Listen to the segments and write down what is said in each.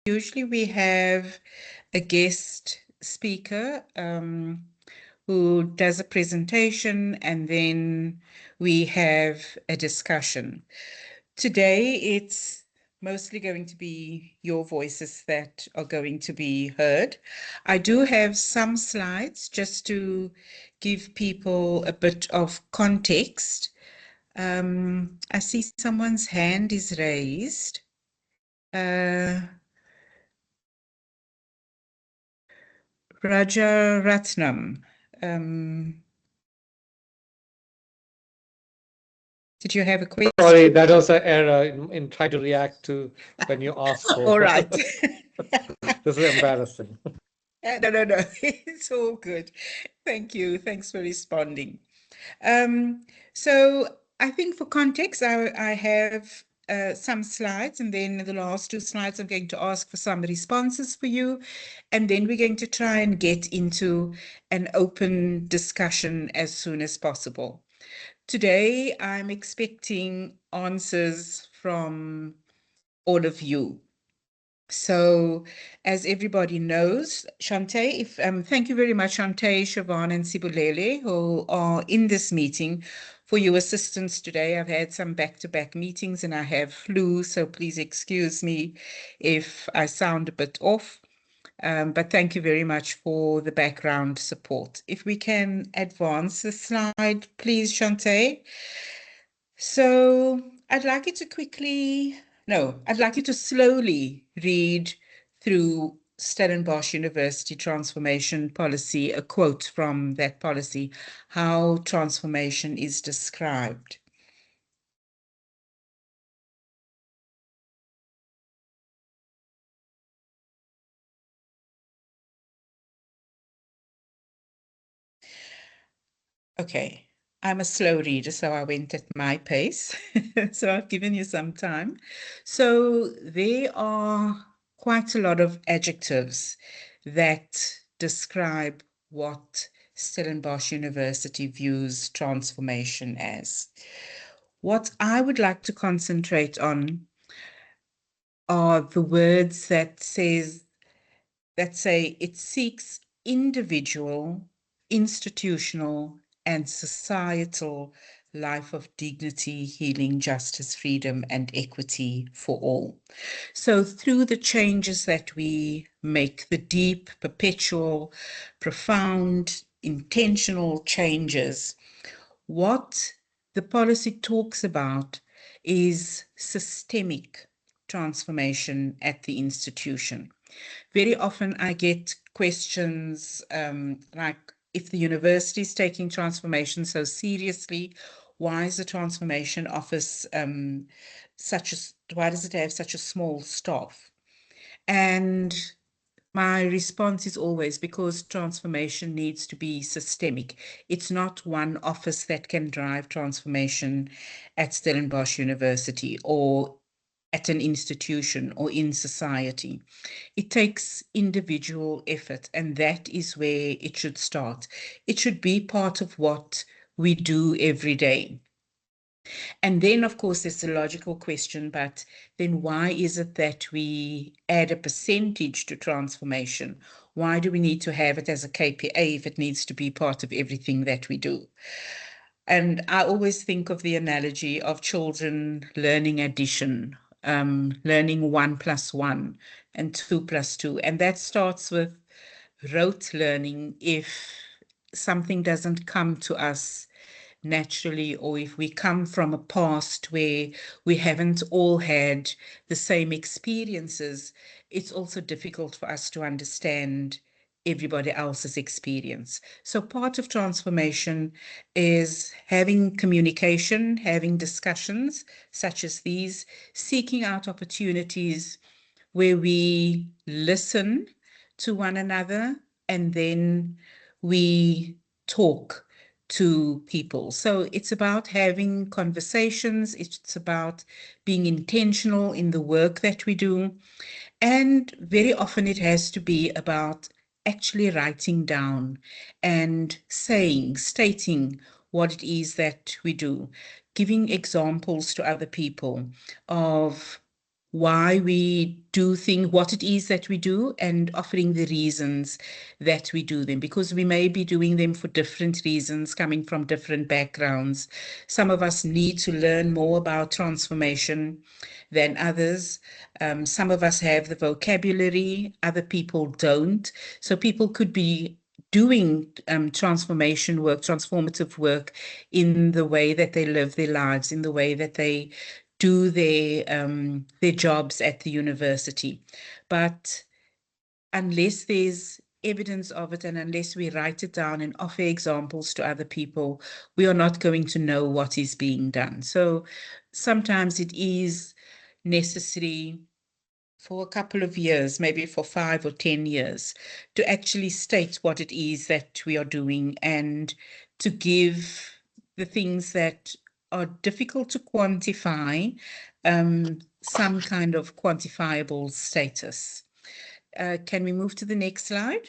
Usually we have a guest speaker who does a presentation, and then we have a discussion. Today, it's mostly going to be your voices that are going to be heard. I do have some slides just to give people a bit of context. I see someone's hand is raised. Rajaratnam. Did you have a question? Sorry, that was an error in trying to react to when you asked for. All right. This is embarrassing. No. It's all good. Thank you. Thanks for responding. So I think for context, I have some slides, and then the last two slides, I'm going to ask for some responses for you. And then we're going to try and get into an open discussion as soon as possible. Today, I'm expecting answers from all of you. So, as everybody knows, Shante, thank you very much, Shante, Siobhan, and Sibulele, who are in this meeting, for your assistance today. I've had some back-to-back meetings and I have flu, so please excuse me if I sound a bit off. But thank you very much for the background support. If we can advance the slide, please, Shante. So I'd like you to slowly read through Stellenbosch University Transformation Policy, a quote from that policy, how transformation is described. Okay, I'm a slow reader, so I went at my pace. So I've given you some time. So there are quite a lot of adjectives that describe what Stellenbosch University views transformation as. What I would like to concentrate on are the words that say it seeks individual, institutional, and societal life of dignity, healing, justice, freedom, and equity for all. So through the changes that we make, the deep, perpetual, profound, intentional changes, what the policy talks about is systemic transformation at the institution. Very often I get questions like, if the university is taking transformation so seriously, why is the transformation office why does it have such a small staff? And my response is always, because transformation needs to be systemic. It's not one office that can drive transformation at Stellenbosch University or at an institution or in society. It takes individual effort, and that is where it should start. It should be part of what we do every day. And then, of course, there's a logical question, but then why is it that we add a percentage to transformation? Why do we need to have it as a KPI if it needs to be part of everything that we do? And I always think of the analogy of children learning addition, learning 1+1 and 2+2. And that starts with rote learning if something doesn't come to us naturally, or if we come from a past where we haven't all had the same experiences, it's also difficult for us to understand everybody else's experience. So part of transformation is having communication, having discussions such as these, seeking out opportunities where we listen to one another, and then we talk to people. So it's about having conversations, it's about being intentional in the work that we do. And very often it has to be about actually writing down and stating what it is that we do, giving examples to other people of why we do things, what it is that we do, and offering the reasons that we do them, because we may be doing them for different reasons, coming from different backgrounds. Some of us need to learn more about transformation than others. Some of us have the vocabulary, other people don't. So people could be doing transformation work, transformative work in the way that they live their lives, in the way that they do their jobs at the university. But unless there's evidence of it and unless we write it down and offer examples to other people, we are not going to know what is being done. So sometimes it is necessary for a couple of years, maybe for 5 or 10 years, to actually state what it is that we are doing and to give the things that are difficult to quantify some kind of quantifiable status. Can we move to the next slide?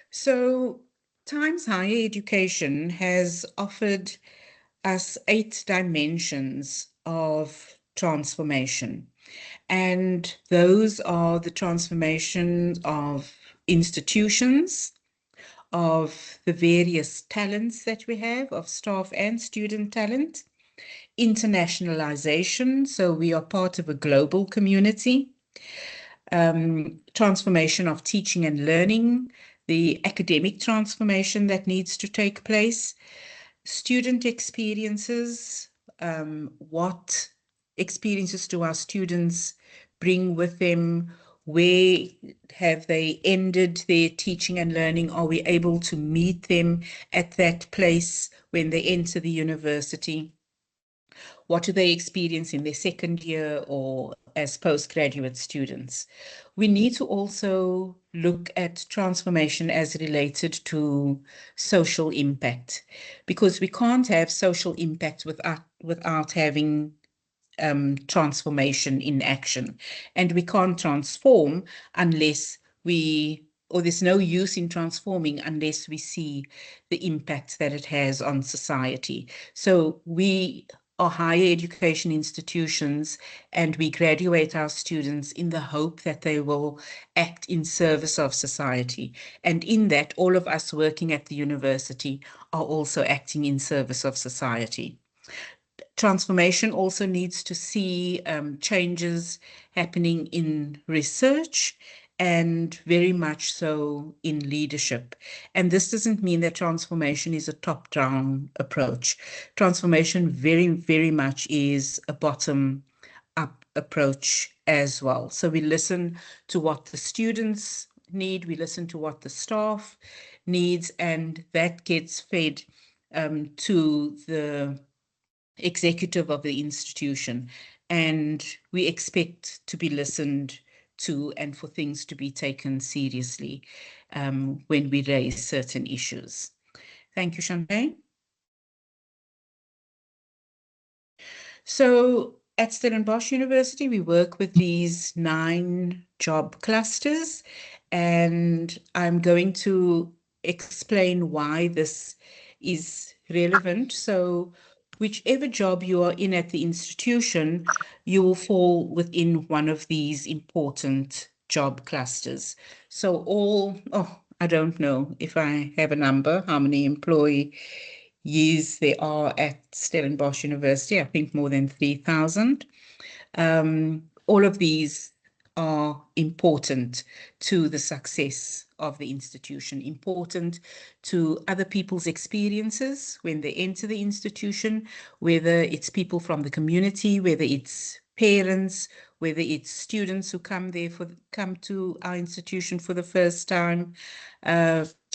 So, Times Higher Education has offered us 8 dimensions of transformation. And those are the transformations of institutions, of the various talents that we have, of staff and student talent, internationalization, so we are part of a global community, transformation of teaching and learning, the academic transformation that needs to take place, student experiences, what experiences do our students bring with them? Where have they ended their teaching and learning? Are we able to meet them at that place when they enter the university? What do they experience in their second year or as postgraduate students? We need to also look at transformation as related to social impact, because we can't have social impact without having transformation in action. And we can't transform unless or there's no use in transforming unless we see the impact that it has on society. So we are higher education institutions and we graduate our students in the hope that they will act in service of society. And in that, all of us working at the university are also acting in service of society. Transformation also needs to see changes happening in research and very much so in leadership. And this doesn't mean that transformation is a top-down approach. Transformation very, very much is a bottom-up approach as well. So we listen to what the students need, we listen to what the staff needs, and that gets fed to the executive of the institution, and we expect to be listened to and for things to be taken seriously when we raise certain issues. Thank you, Champagne. So at Stellenbosch University, we work with these 9 job clusters, and I'm going to explain why this is relevant. So whichever job you are in at the institution, you will fall within one of these important job clusters. So I don't know if I have a number, how many employees there are at Stellenbosch University. I think more than 3,000. All of these are important to the success of the institution, important to other people's experiences when they enter the institution, whether it's people from the community, whether it's parents, whether it's students who come to our institution for the first time.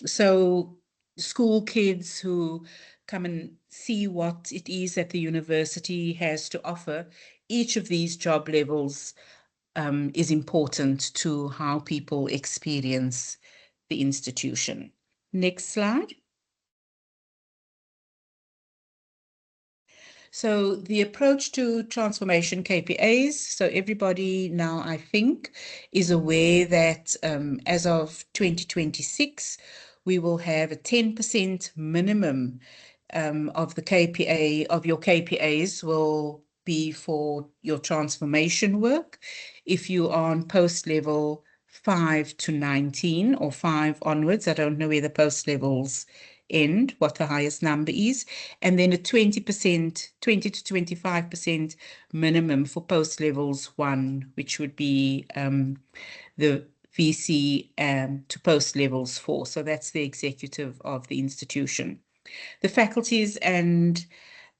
So school kids who come and see what it is that the university has to offer. Each of these job levels is important to how people experience the institution. Next slide. So the approach to transformation KPAs, so everybody now, I think, is aware that as of 2026, we will have a 10% minimum of the KPA, of your KPAs will be for your transformation work. If you are on post level 5 to 19 or 5 onwards, I don't know where the post levels end, what the highest number is, and then a 20%, 20 to 25% minimum for post levels 1, which would be the VC to post levels 4. So that's the executive of the institution. The faculties and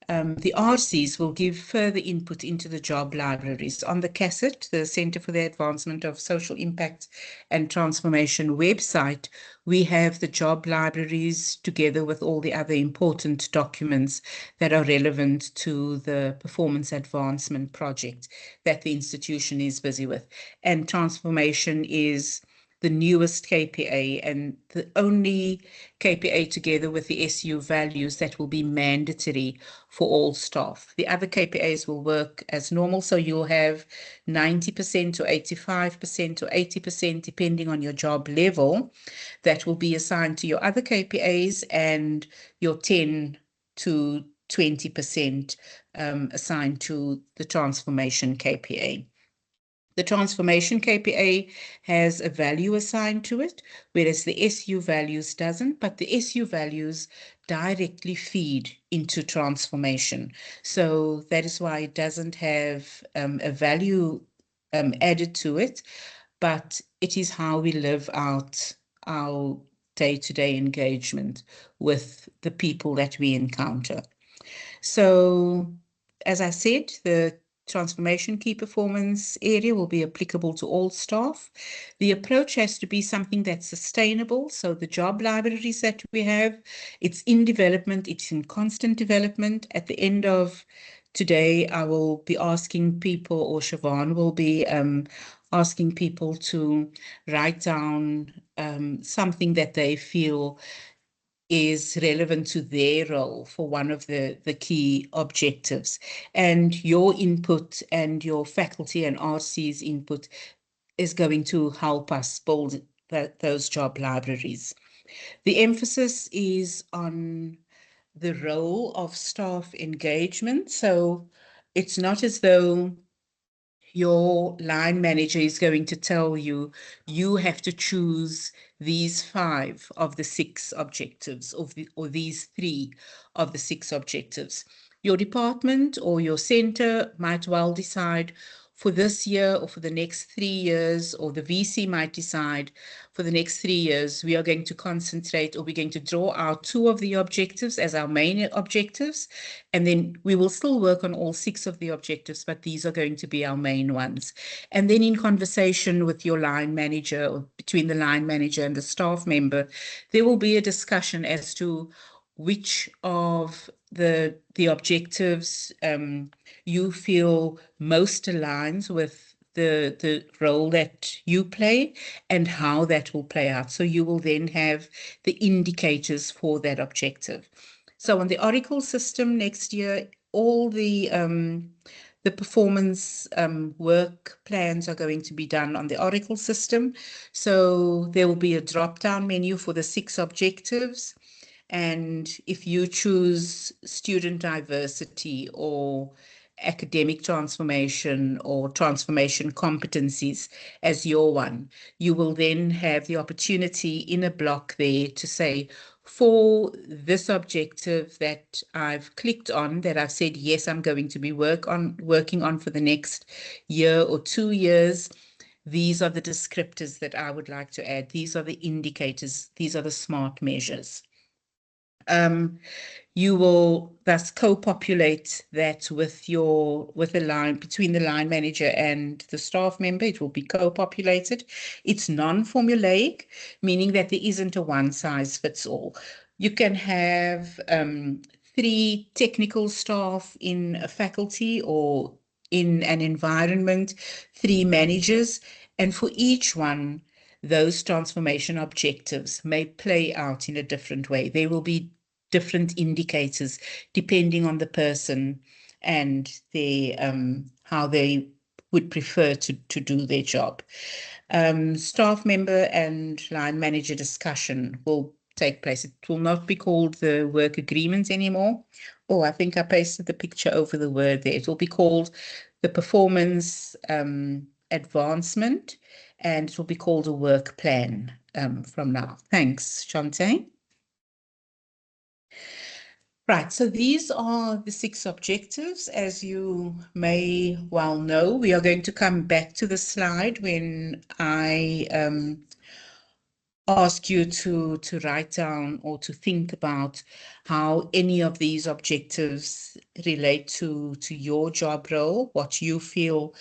the RCs will give further input into the job libraries. On the CASET, the Center for the Advancement of Social Impact and Transformation website, we have the job libraries together with all the other important documents that are relevant to the performance advancement project that the institution is busy with. And transformation is the newest KPA and the only KPA together with the SU values that will be mandatory for all staff. The other KPAs will work as normal, so you'll have 90% or 85% or 80%, depending on your job level, that will be assigned to your other KPAs, and your 10 to 20% assigned to the transformation KPA. The transformation KPA has a value assigned to it, whereas the SU values doesn't, but the SU values directly feed into transformation. So that is why it doesn't have a value added to it, but it is how we live out our day-to-day engagement with the people that we encounter. So, as I said, the transformation key performance area will be applicable to all staff. The approach has to be something that's sustainable. So the job libraries that we have, it's in development, it's in constant development. At the end of today, I will be asking people, or Siobhan will be asking people to write down something that they feel is relevant to their role for one of the key objectives. And your input and your faculty and RC's input is going to help us build those job libraries. The emphasis is on the role of staff engagement. So it's not as though your line manager is going to tell you, you have to choose these 5 of the 6 objectives, or these 3 of the 6 objectives. Your department or your center might well decide for this year or for the next 3 years, or the VC might decide for the next 3 years, we are going to concentrate, or we're going to draw out 2 of the objectives as our main objectives. And then we will still work on all 6 of the objectives, but these are going to be our main ones. And then in conversation with your line manager, or between the line manager and the staff member, there will be a discussion as to which of the objectives you feel most aligns with the role that you play and how that will play out. So you will then have the indicators for that objective. So on the Oracle system next year, all the performance work plans are going to be done on the Oracle system. So there will be a drop-down menu for the 6 objectives. And if you choose student diversity or academic transformation or transformation competencies as your one, you will then have the opportunity in a block there to say, for this objective that I've clicked on, that I've said, yes, I'm going to be working on for the next year or 2 years, these are the descriptors that I would like to add. These are the indicators. These are the SMART measures. You will thus co-populate that with the line between the line manager and the staff member. It will be co-populated. It's non-formulaic, meaning that there isn't a one size fits all. You can have 3 technical staff in a faculty or in an environment, 3 managers, and for each one, those transformation objectives may play out in a different way. There will be different indicators depending on the person and how they would prefer to do their job. Staff member and line manager discussion will take place. It will not be called the work agreement anymore. Oh, I think I pasted the picture over the word there. It will be called the performance advancement, and it will be called a work plan from now. Thanks, Shante. Right, so these are the 6 objectives. As you may well know, we are going to come back to the slide when I ask you to write down or to think about how any of these objectives relate to your job role, what you feel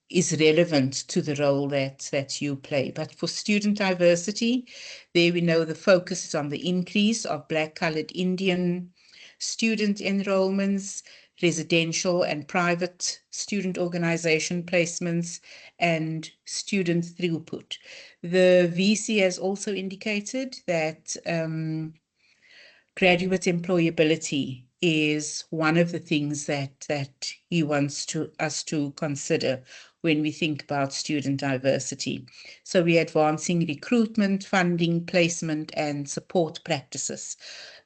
is relevant to the role that you play. But for student diversity, there we know the focus is on the increase of Black, Coloured, Indian student enrolments, residential and private student organization placements, and student throughput. The VC has also indicated that graduate employability is one of the things that he wants us to consider when we think about student diversity. So we're advancing recruitment, funding, placement, and support practices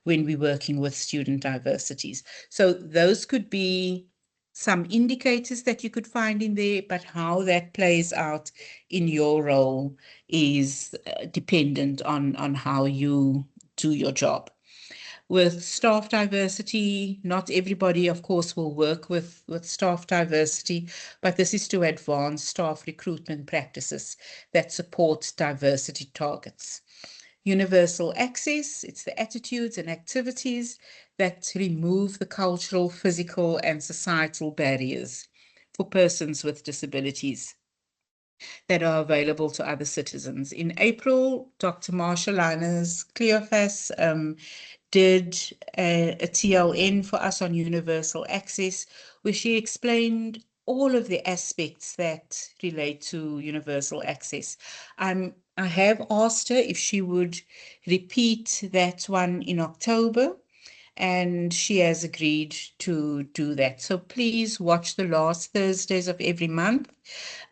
when we're working with student diversities. So those could be some indicators that you could find in there, but how that plays out in your role is dependent on how you do your job. With staff diversity, not everybody, of course, will work with staff diversity, but this is to advance staff recruitment practices that support diversity targets. Universal access, it's the attitudes and activities that remove the cultural, physical, and societal barriers for persons with disabilities that are available to other citizens. In April, Dr. Marsha Liners Cleophas did a TLN for us on universal access, where she explained all of the aspects that relate to universal access. I have asked her if she would repeat that one in October, and she has agreed to do that. So please watch the last Thursdays of every month.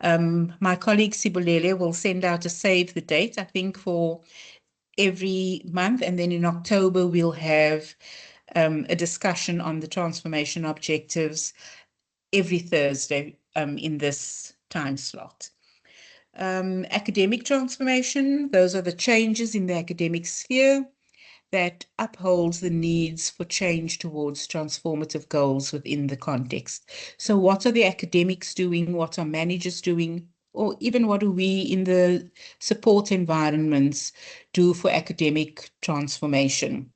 My colleague Sibulele will send out a save the date, I think, for every month. And then in October, we'll have a discussion on the transformation objectives every Thursday in this time slot. Academic transformation, those are the changes in the academic sphere that upholds the needs for change towards transformative goals within the context. So what are the academics doing? What are managers doing? Or even what do we in the support environments do for academic transformation?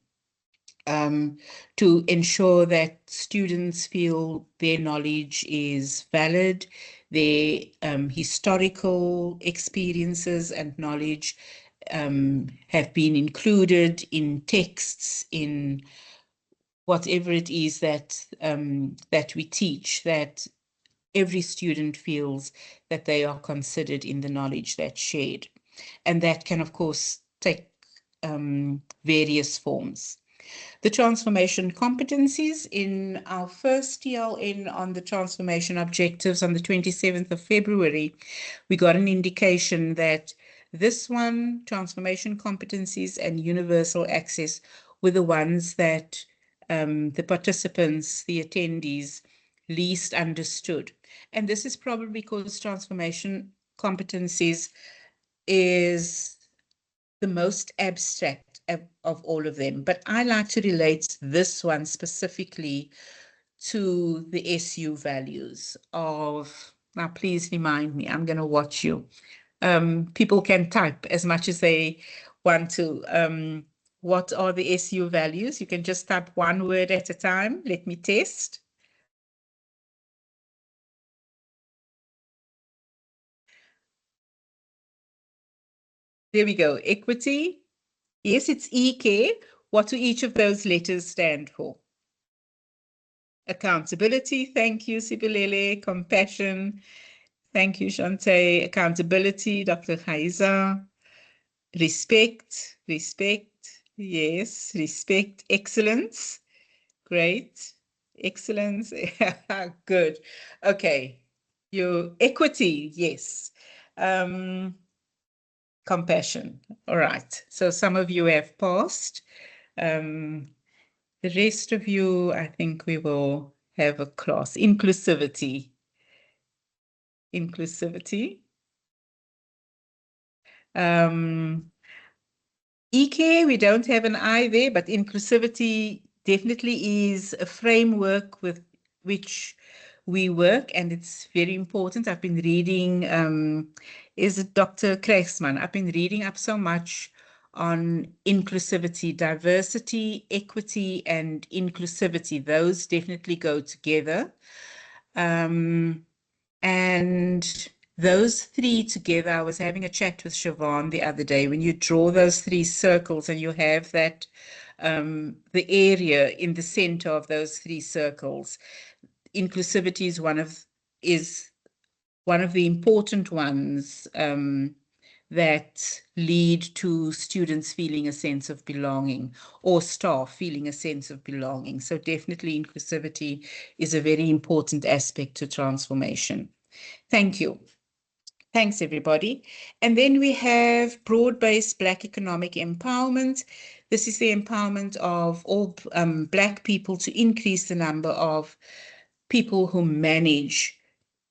To ensure that students feel their knowledge is valid, their historical experiences and knowledge have been included in texts, in whatever it is that we teach, that every student feels that they are considered in the knowledge that's shared. And that can, of course, take various forms. The transformation competencies in our first TLN on the transformation objectives on the 27th of February, we got an indication that this one, transformation competencies and universal access, were the ones that the participants, the attendees, least understood. And this is probably because transformation competencies is the most abstract of all of them. But I like to relate this one specifically to the SU values of, now please remind me, I'm going to watch you. People can type as much as they want to. What are the SU values? You can just type one word at a time. Let me test. There we go. Equity. Yes, it's EK. What do each of those letters stand for? Accountability. Thank you, Sibulele. Compassion. Thank you, Shante. Accountability, Dr. Haiza. Respect. Respect. Yes. Respect. Excellence. Great. Excellence. Good. Okay. Your equity. Yes. Compassion. All right. So some of you have passed. The rest of you, I think we will have a class. Inclusivity. Inclusivity. EK, we don't have an I there, but inclusivity definitely is a framework with which we work, and it's very important. I've been reading, is it Dr. Krijgsman? I've been reading up so much on inclusivity, diversity, equity, and inclusivity. Those definitely go together. And those three together, I was having a chat with Siobhan the other day. When you draw those three circles and you have that, the area in the center of those three circles, inclusivity is one of the important ones that lead to students feeling a sense of belonging or staff feeling a sense of belonging. So definitely inclusivity is a very important aspect to transformation. Thank you. Thanks, everybody. And then we have broad-based Black economic empowerment. This is the empowerment of all Black people to increase the number of people who manage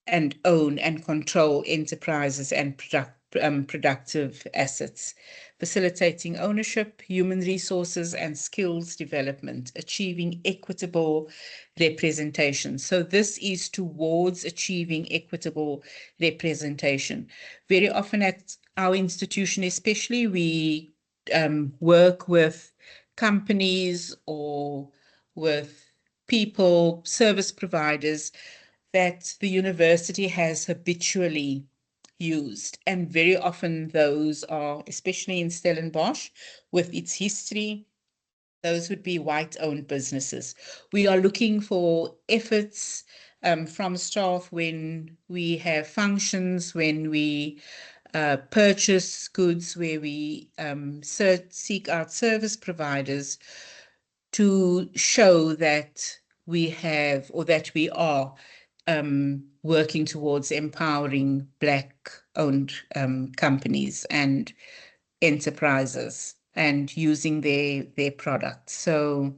and own and control enterprises and productive assets, facilitating ownership, human resources, and skills development, achieving equitable representation. So this is towards achieving equitable representation. Very often at our institution, especially, we work with companies or with people, service providers that the university has habitually used. And very often those are, especially in Stellenbosch, with its history, those would be white-owned businesses. We are looking for efforts from staff when we have functions, when we purchase goods, where we seek out service providers to show that we have or that we are working towards empowering Black-owned companies and enterprises and using their products. So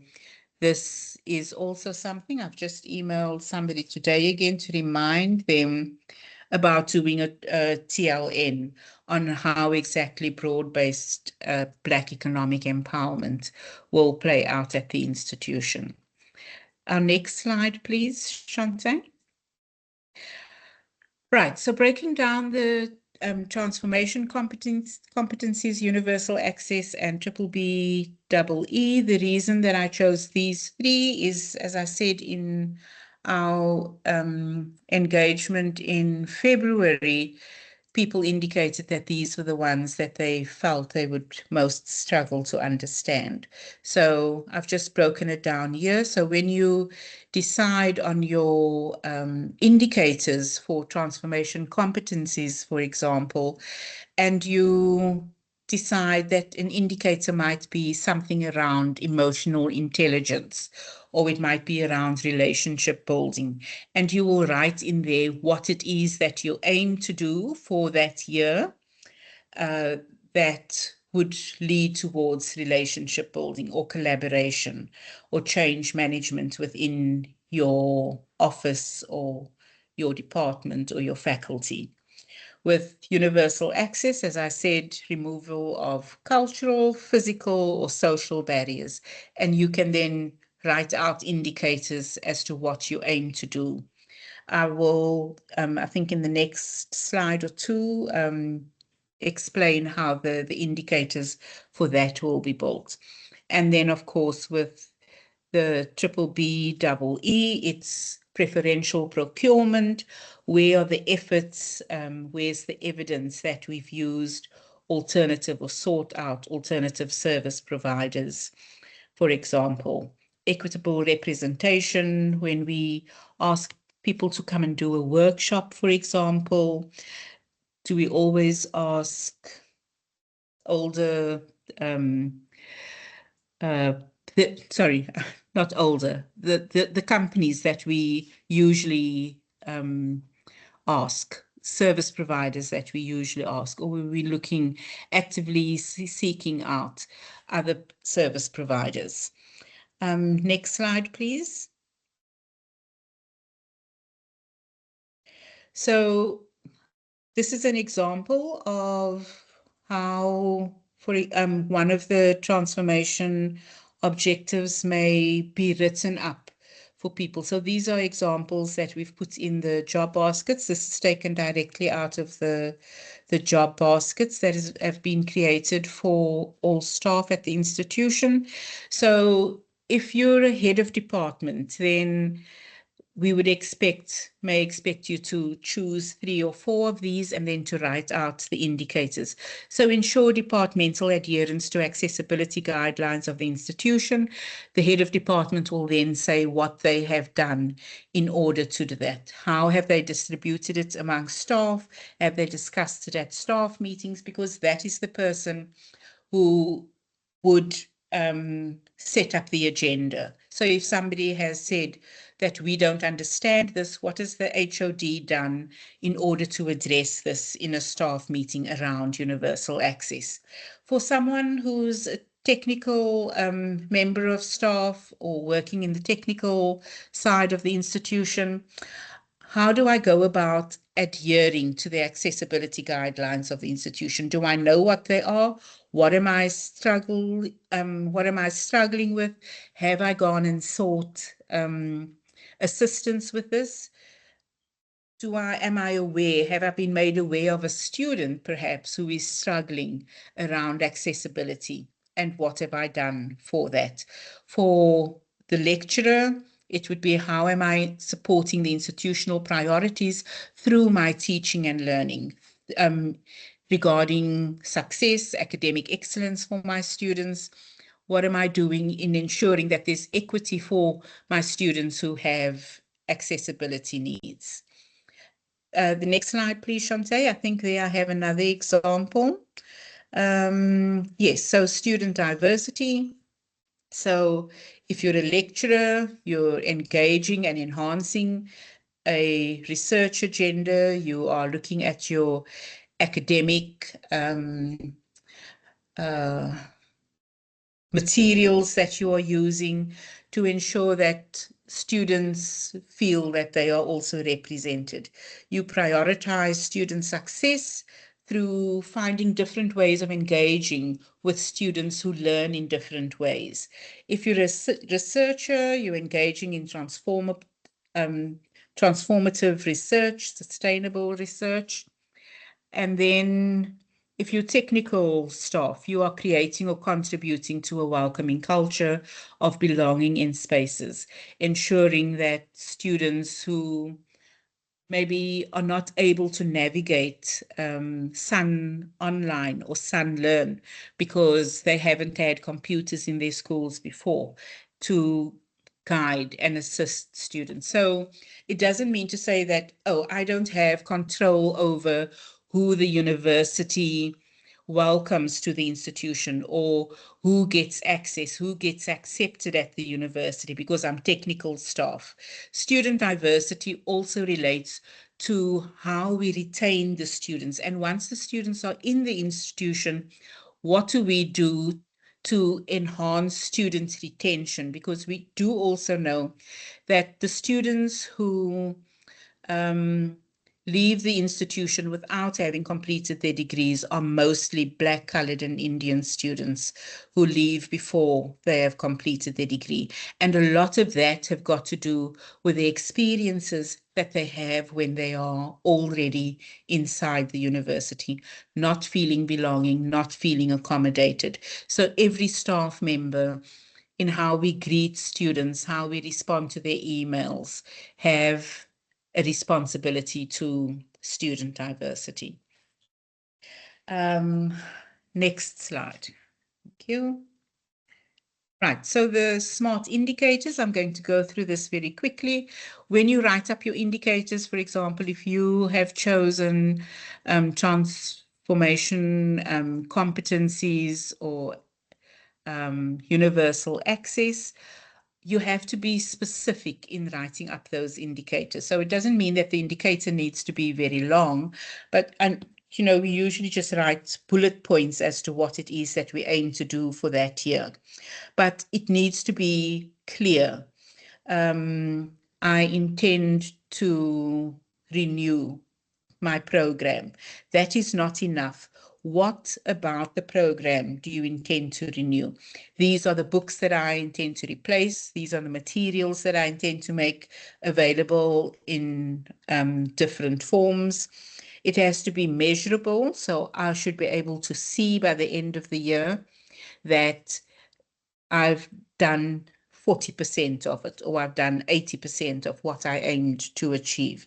this is also something I've just emailed somebody today again to remind them about doing a TLN on how exactly broad-based Black economic empowerment will play out at the institution. Our next slide, please, Shante. Right, so breaking down the transformation competencies, universal access, and triple B double E. The reason that I chose these three is, as I said in our engagement in February, people indicated that these were the ones that they felt they would most struggle to understand. So I've just broken it down here. So when you decide on your indicators for transformation competencies, for example, and you decide that an indicator might be something around emotional intelligence, or it might be around relationship building. And you will write in there what it is that you aim to do for that year that would lead towards relationship building or collaboration or change management within your office or your department or your faculty. With universal access, as I said, removal of cultural, physical, or social barriers. And you can then write out indicators as to what you aim to do. I will, I think in the next slide or two, explain how the indicators for that will be built. And then, of course, with the triple B double E, it's preferential procurement. Where are the efforts? Where's the evidence that we've used alternative or sought out alternative service providers, for example? Equitable representation, when we ask people to come and do a workshop, for example, do we always ask older sorry, not older, the companies that we usually ask service providers that we usually ask, or were we looking actively seeking out other service providers? Next slide, please. So this is an example of how, for one of the transformation objectives may be written up for people. So these are examples that we've put in the job baskets. This is taken directly out of the job baskets that have been created for all staff at the institution. So if you're a head of department, then we would may expect you to choose 3 or 4 of these and then to write out the indicators. So ensure departmental adherence to accessibility guidelines of the institution. The head of department will then say what they have done in order to do that. How have they distributed it among staff? Have they discussed it at staff meetings? Because that is the person who would set up the agenda. So if somebody has said that we don't understand this, what has the HOD done in order to address this in a staff meeting around universal access? For someone who's a technical member of staff or working in the technical side of the institution, how do I go about adhering to the accessibility guidelines of the institution? Do I know what they are? What am I struggling with? Have I gone and sought assistance with this? Am I aware, have I been made aware of a student perhaps who is struggling around accessibility? And what have I done for that? For the lecturer, it would be how am I supporting the institutional priorities through my teaching and learning regarding success, academic excellence for my students? What am I doing in ensuring that there's equity for my students who have accessibility needs? The next slide, please, Shante. I think there I have another example. Yes, so student diversity. So if you're a lecturer, you're engaging and enhancing a research agenda, you are looking at your academic materials that you are using to ensure that students feel that they are also represented. You prioritize student success through finding different ways of engaging with students who learn in different ways. If you're a researcher, you're engaging in transformative research, sustainable research. And then if you're technical staff, you are creating or contributing to a welcoming culture of belonging in spaces, ensuring that students who maybe are not able to navigate Sun Online or Sun Learn because they haven't had computers in their schools before to guide and assist students. So it doesn't mean to say that, oh, I don't have control over who the university welcomes to the institution or who gets access, who gets accepted at the university because I'm technical staff. Student diversity also relates to how we retain the students. And once the students are in the institution, what do we do to enhance student retention? Because we do also know that the students who leave the institution without having completed their degrees are mostly Black, coloured, and Indian students who leave before they have completed their degree. And a lot of that have got to do with the experiences that they have when they are already inside the university, not feeling belonging, not feeling accommodated. So every staff member in how we greet students, how we respond to their emails, have a responsibility to student diversity. Next slide. Thank you. Right, so the SMART indicators, I'm going to go through this very quickly. When you write up your indicators, for example, if you have chosen transformation competencies or universal access, you have to be specific in writing up those indicators. So it doesn't mean that the indicator needs to be very long, but we usually just write bullet points as to what it is that we aim to do for that year. But it needs to be clear. I intend to renew my program. That is not enough. What about the program do you intend to renew? These are the books that I intend to replace. These are the materials that I intend to make available in different forms. It has to be measurable. So I should be able to see by the end of the year that I've done 40% of it, or I've done 80% of what I aimed to achieve.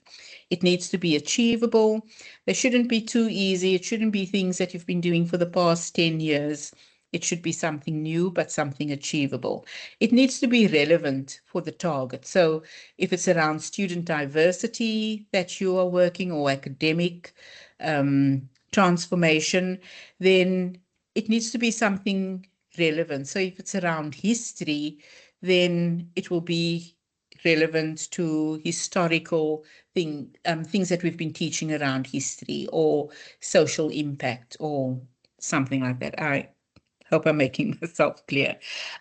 It needs to be achievable. They shouldn't be too easy. It shouldn't be things that you've been doing for the past 10 years. It should be something new, but something achievable. It needs to be relevant for the target. So if it's around student diversity that you are working, or academic transformation, then it needs to be something relevant. So if it's around history, then it will be relevant to historical things that we've been teaching around history, or social impact, or something like that. I hope I'm making myself clear.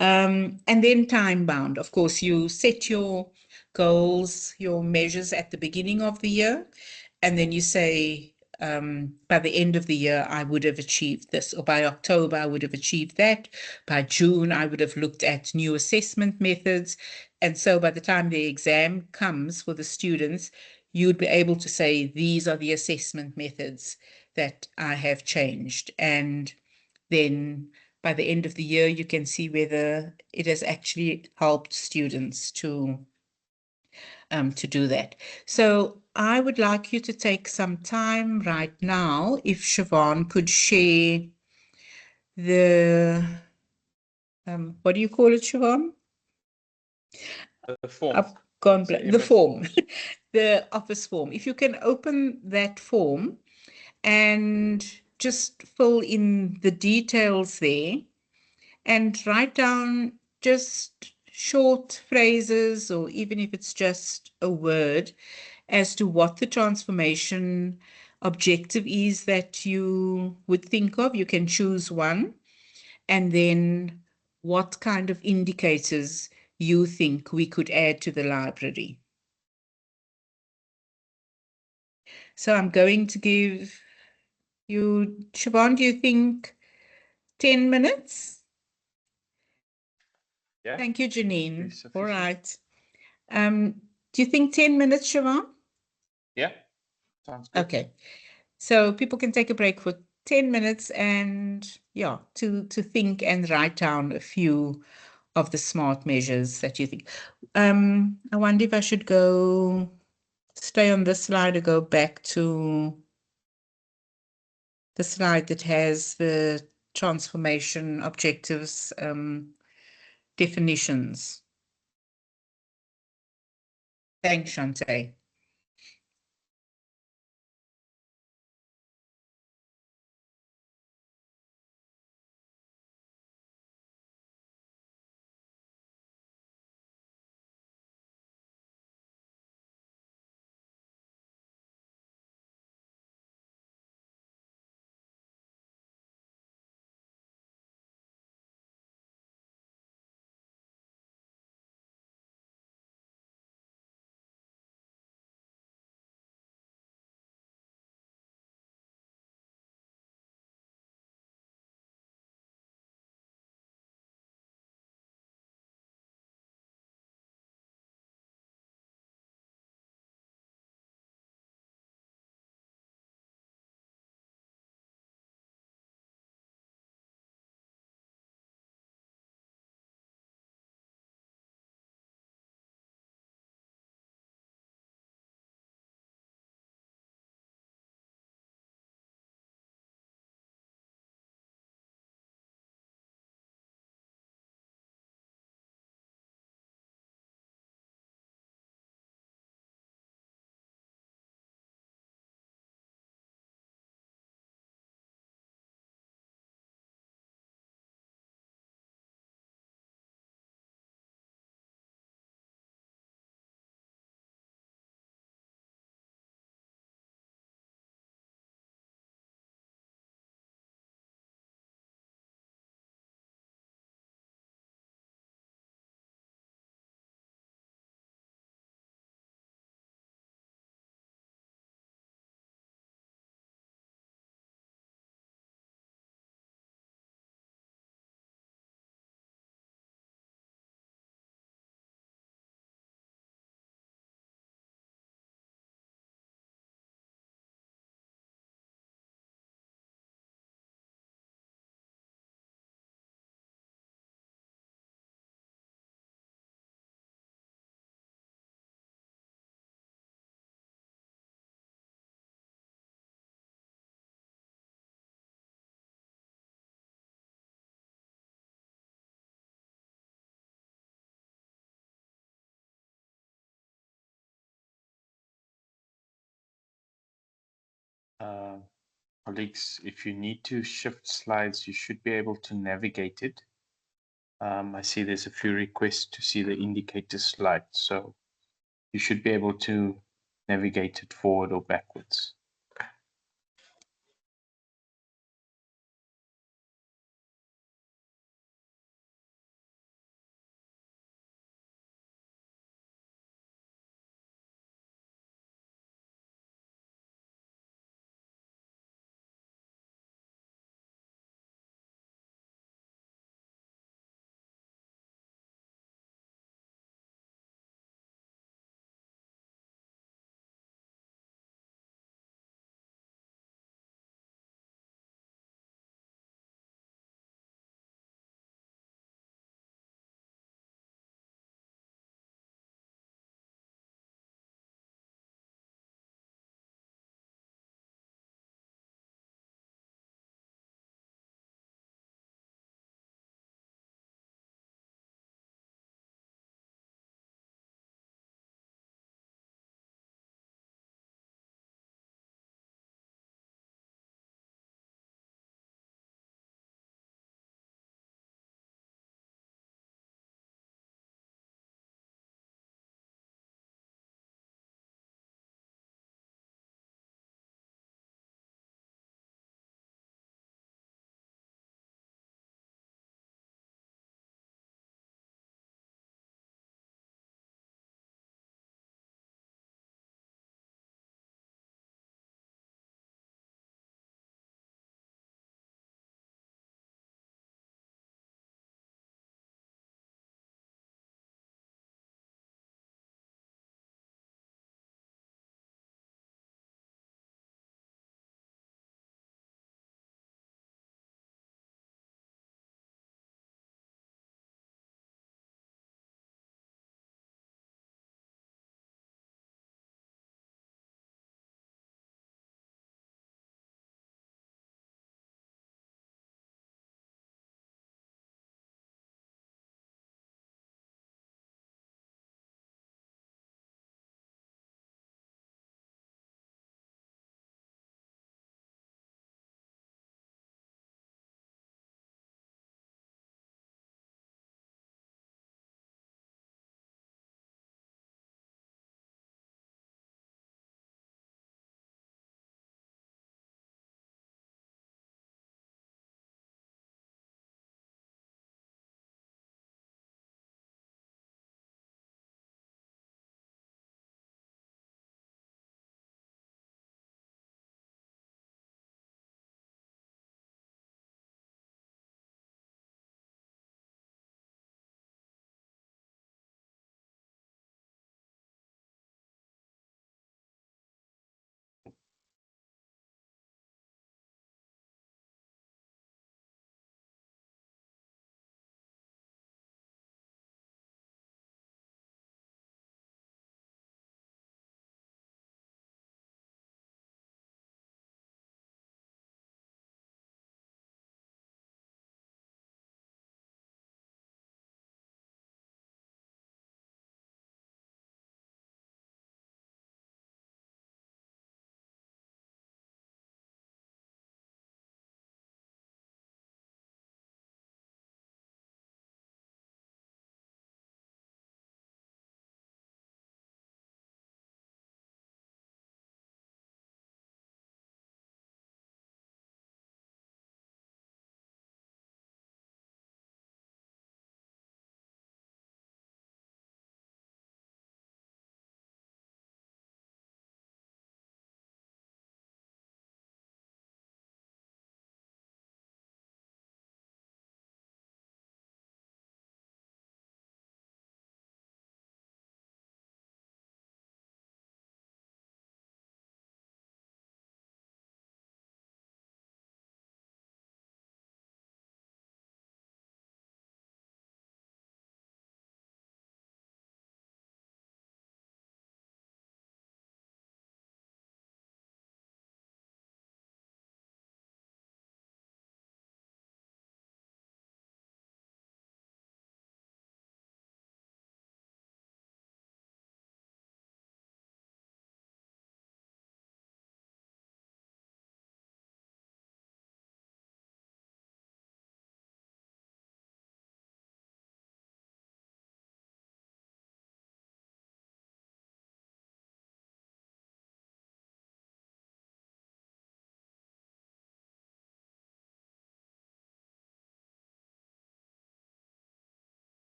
And then time bound. Of course, you set your goals, your measures at the beginning of the year, and then you say, by the end of the year, I would have achieved this, or by October, I would have achieved that. By June, I would have looked at new assessment methods. And so by the time the exam comes for the students, you'd be able to say, these are the assessment methods that I have changed. And then by the end of the year, you can see whether it has actually helped students to do that. So I would like you to take some time right now, if Siobhan could share the, what do you call it, Siobhan? The form. I've gone The blank. The MS form, the office form. If you can open that form and just fill in the details there, and write down just short phrases, or even if it's just a word, as to what the transformation objective is that you would think of. You can choose one, and then what kind of indicators you think we could add to the library. So I'm going to give you, Siobhan, do you think 10 minutes? Yeah. Thank you, Janine. Is All sufficient. right. Do you think 10 minutes, Siobhan? Yeah. Sounds good. Okay. So people can take a break for 10 minutes, and yeah, to think and write down a few of the smart measures that you think. I wonder if I should stay on this slide, or go back to the slide that has the transformation objectives definitions. Thanks, Shante. Colleagues, if you need to shift slides, you should be able to navigate it. I see there's a few requests to see the indicator slide, so you should be able to navigate it forward or backwards.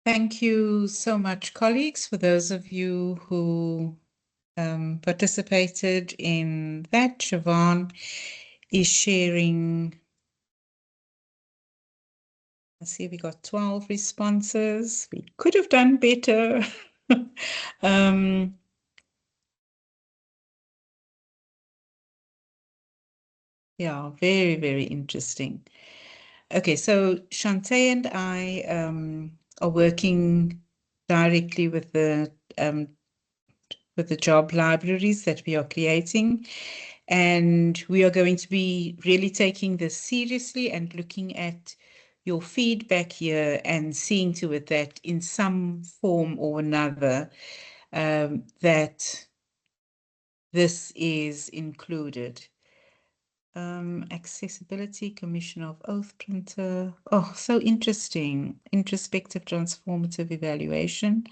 Thank you so much, colleagues, for those of you who participated in that. Siobhan is sharing. I see we got 12 responses. We could have done better. Yeah, very, very interesting. Okay, so Shantae and I are working directly with the job libraries that we are creating. And we are going to be really taking this seriously and looking at your feedback here and seeing to it that in some form or another that this is included. Accessibility, Commission of Oath Printer. Oh, so interesting. Introspective transformative evaluation.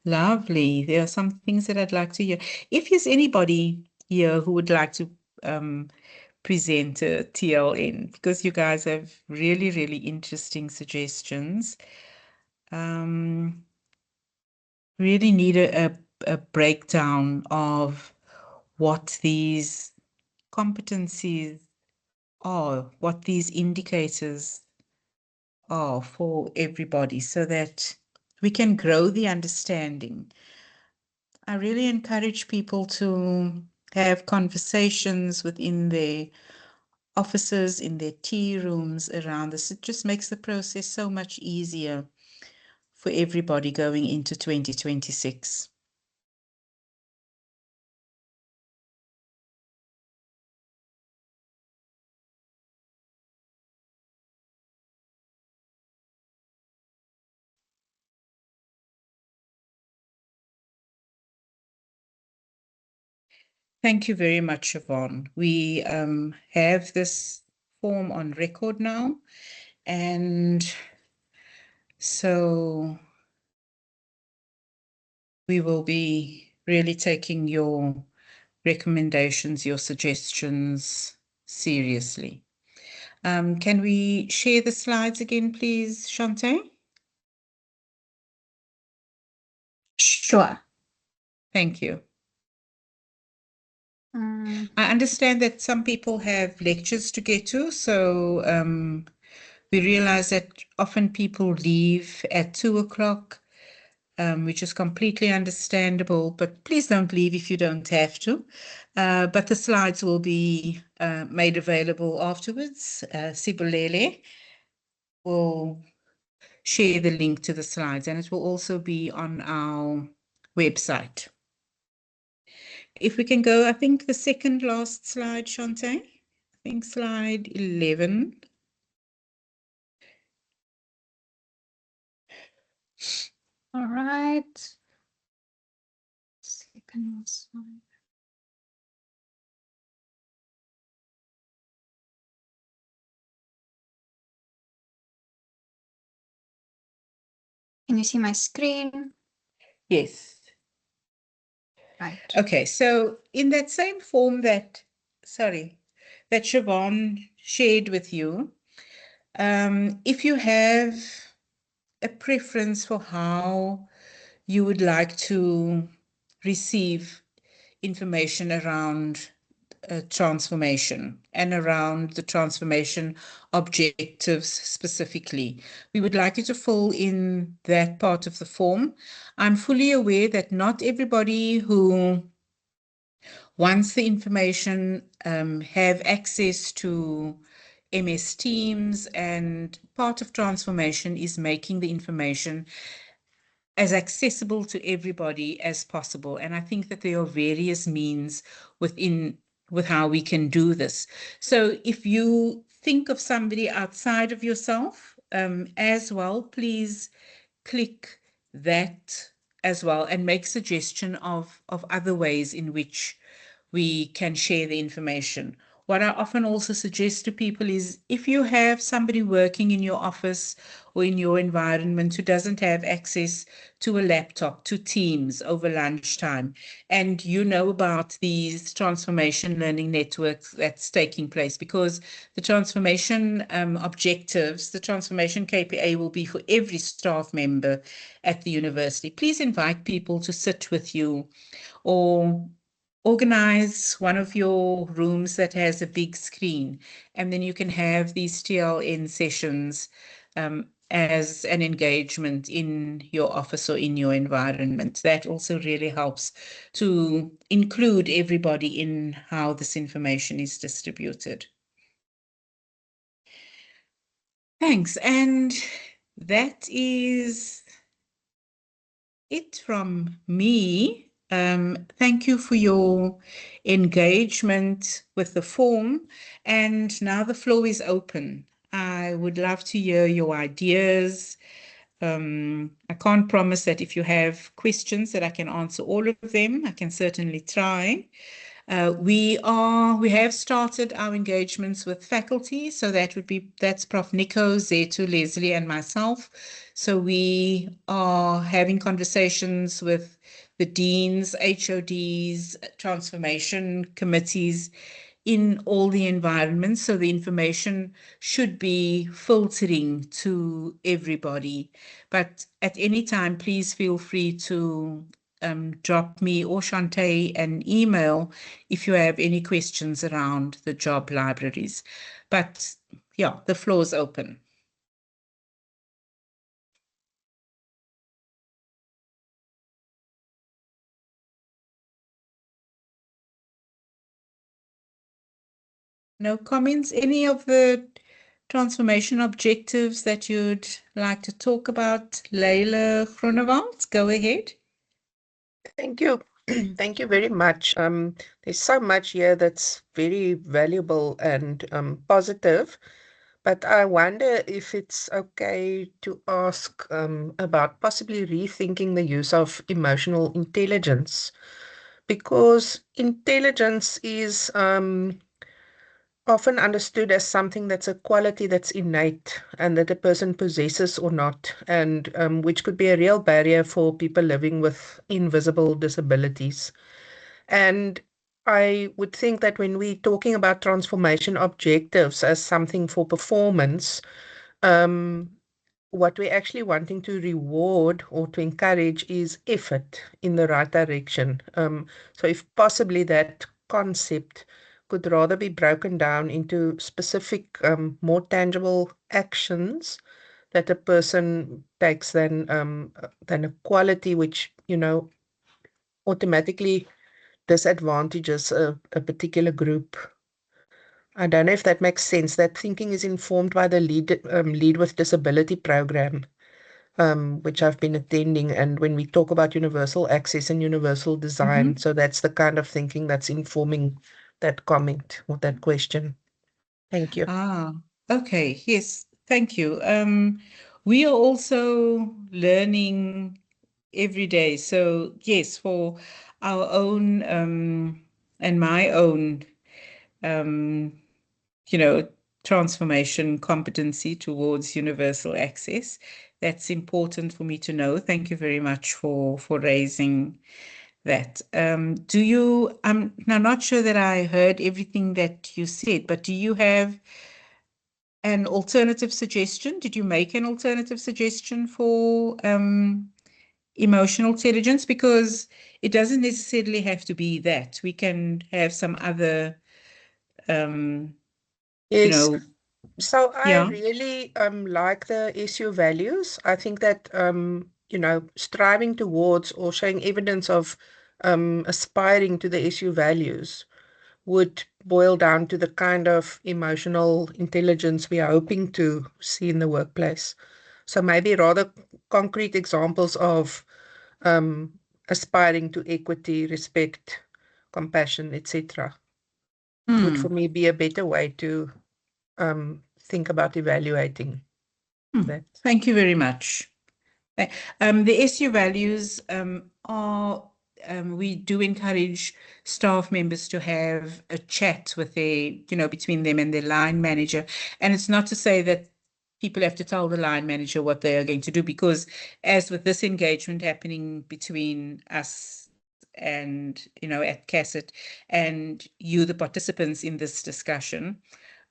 Lovely. There are some things that I'd like to hear. If there's anybody here who would like to present a TLN, because you guys have really, really interesting suggestions. Really need a breakdown of what these competencies are, what these indicators are for everybody so that we can grow the understanding. I really encourage people to have conversations within their offices, in their tea rooms around this. It just makes the process so much easier for everybody going into 2026. Thank you very much, Siobhan. We have this form on record now, and so we will be really taking your recommendations, your suggestions seriously. Can we share the slides again, please, Shantae? Sure. Thank you. I understand that some people have lectures to get to, so we realize that often people leave at 2 o'clock, which is completely understandable, but please don't leave if you don't have to. But the slides will be made available afterwards. Sibulele will share the link to the slides, and it will also be on our website. If we can go, I think the second last slide, Shantae. I think slide 11. All right. Second slide. Can you see my screen? Yes. Right. Okay, so in that same form that Siobhan shared with you, if you have a preference for how you would like to receive information around transformation and around the transformation objectives specifically, we would like you to fill in that part of the form. I'm fully aware that not everybody who wants the information have access to MS Teams, and part of transformation is making the information as accessible to everybody as possible. And I think that there are various means with how we can do this. So if you think of somebody outside of yourself as well, please click that as well and make suggestion of other ways in which we can share the information. what I often also suggest to people is if you have somebody working in your office or in your environment who doesn't have access to a laptop, to Teams over lunchtime, and you know about these transformation learning networks that's taking place, because the transformation objectives, the transformation KPA will be for every staff member at the university. Please invite people to sit with you, or organize one of your rooms that has a big screen, and then you can have these TLN sessions as an engagement in your office or in your environment. That also really helps to include everybody in how this information is distributed. Thanks. And that is it from me. Thank you for your engagement with the form. And now the floor is open. I would love to hear your ideas. I can't promise that if you have questions that I can answer all of them. I can certainly try. We have started our engagements with faculty, so that's Prof. Nico, Zetu, Leslie, and myself. So we are having conversations with the deans, HODs, transformation committees in all the environments. So the information should be filtering to everybody. But at any time, please feel free to drop me or Shantae an email if you have any questions around the job libraries. But yeah, the floor is open. No comments? Any of the transformation objectives that you'd like to talk about? Leila Groenewald, go ahead. Thank you. Thank you very much. There's so much here that's very valuable and positive, but I wonder if it's okay to ask about possibly rethinking the use of emotional intelligence, because intelligence is often understood as something that's a quality that's innate and that a person possesses or not, and which could be a real barrier for people living with invisible disabilities. And I would think that when we're talking about transformation objectives as something for performance, um, what we're actually wanting to reward or to encourage is effort in the right direction. So if possibly that concept could rather be broken down into specific, more tangible actions that a person takes than a quality which, automatically disadvantages a particular group. I don't know if that makes sense. That thinking is informed by the Lead with Disability program, which I've been attending. And when we talk about universal access and universal design, so that's the kind of thinking that's informing that comment or that question. Thank you. Okay. Yes, thank you. We are also learning every day. So yes, for our own and my own transformation competency towards universal access. That's important for me to know. Thank you very much for raising that. I'm now not sure that I heard everything that you said, but do you have an alternative suggestion? Did you make an alternative suggestion for emotional intelligence? Because it doesn't necessarily have to be that. We can have some other, Yes. So I yeah. really like the issue values. I think that striving towards or showing evidence of aspiring to the issue values would boil down to the kind of emotional intelligence we are hoping to see in the workplace. So maybe rather concrete examples of aspiring to equity, respect, compassion, etc. would for me be a better way to think about evaluating that. Thank you very much. The SU values are we do encourage staff members to have a chat with their, between them and their line manager. And it's not to say that people have to tell the line manager what they are going to do, because as with this engagement happening between us and, at CASET and you, the participants in this discussion,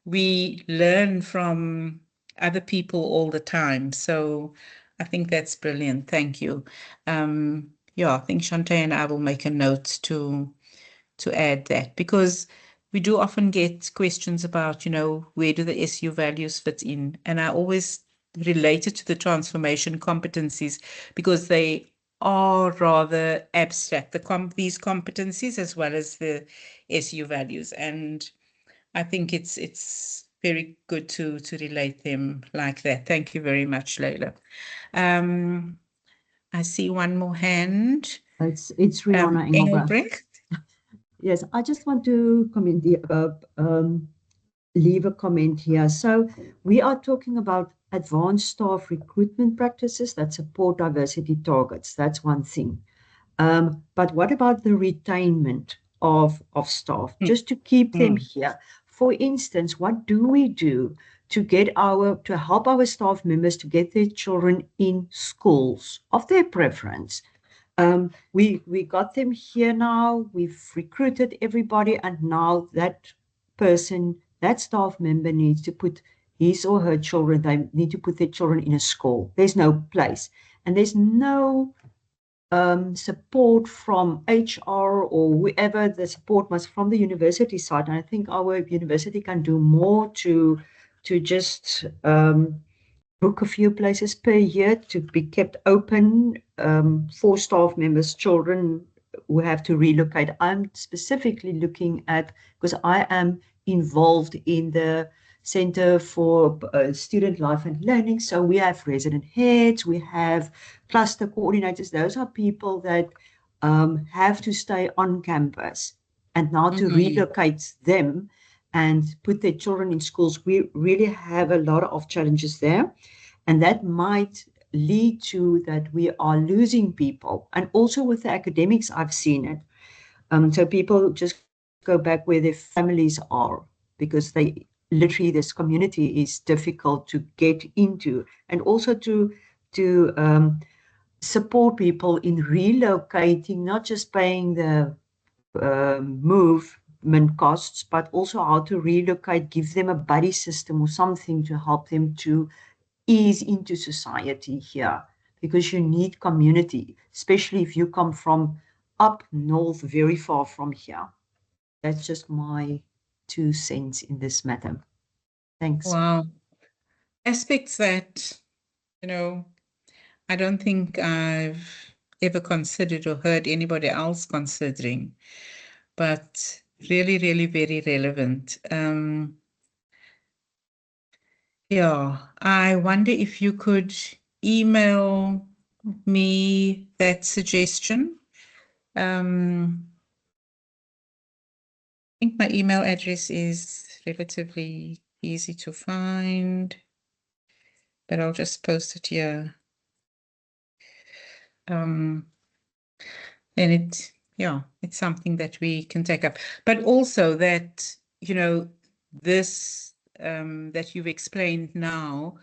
we learn from other people all the time. So I think that's brilliant. Thank you. Yeah, I think Shantae and I will make a note to add that, because we do often get questions about, where do the SU values fit in? And I always relate it to the transformation competencies, because they are rather abstract, these competencies as well as the SU values. And I think it's very good to relate them like that. Thank you very much, Leila. I see one more hand. It's Rihanna Engelbrecht. Engelbrecht. Yes, I just want to comment leave a comment here. So we are talking about advanced staff recruitment practices that support diversity targets. That's one thing. But what about the retainment of staff, just to keep them here? For instance, what do we do to help our staff members to get their children in schools of their preference? We got them here now, we've recruited everybody, and now that staff member needs to put his or her children, they need to put their children in a school. There's no place, and there's no support from HR or whoever. The support must from the university side, and I think our university can do more to just book a few places per year to be kept open for staff members' children who have to relocate. I'm specifically looking at, because I am involved in the Center for Student Life and Learning. So we have resident heads, we have cluster coordinators. Those are people that have to stay on campus. And now to relocate them and put their children in schools, we really have a lot of challenges there. And that might lead to that we are losing people. And also with the academics, I've seen it. So people just go back where their families are, because they literally, this community is difficult to get into. And also to support people in relocating, not just paying the movement costs, but also how to relocate, give them a buddy system or something to help them to ease into society here, because you need community, especially if you come from up north, very far from here. That's just my 2 cents in this matter. Thanks. Wow. Aspects that, I don't think I've ever considered or heard anybody else considering, but really, really very relevant. Yeah, I wonder if you could email me that suggestion. I think my email address is relatively easy to find, but I'll just post it here. Then it's something that we can take up, but also that, this that you've explained now,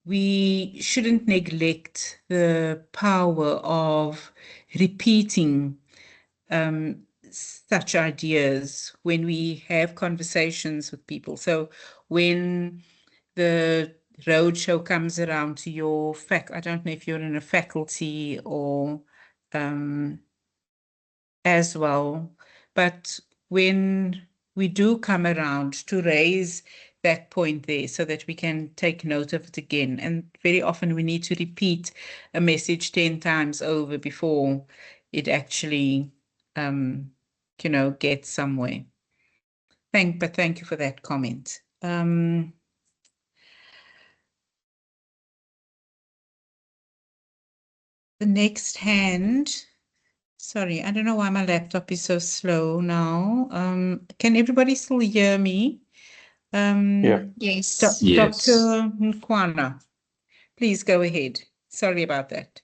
we shouldn't neglect the power of repeating such ideas when we have conversations with people. So when the roadshow comes around to your I don't know if you're in a faculty or as well, but when we do come around, to raise that point there so that we can take note of it again. And very often we need to repeat a message 10 times over before it actually, gets somewhere. Thank you for that comment. The next hand. Sorry, I don't know why my laptop is so slow now. Can everybody still hear me? Yeah. Yes. Dr. Nkwana, please go ahead. Sorry about that.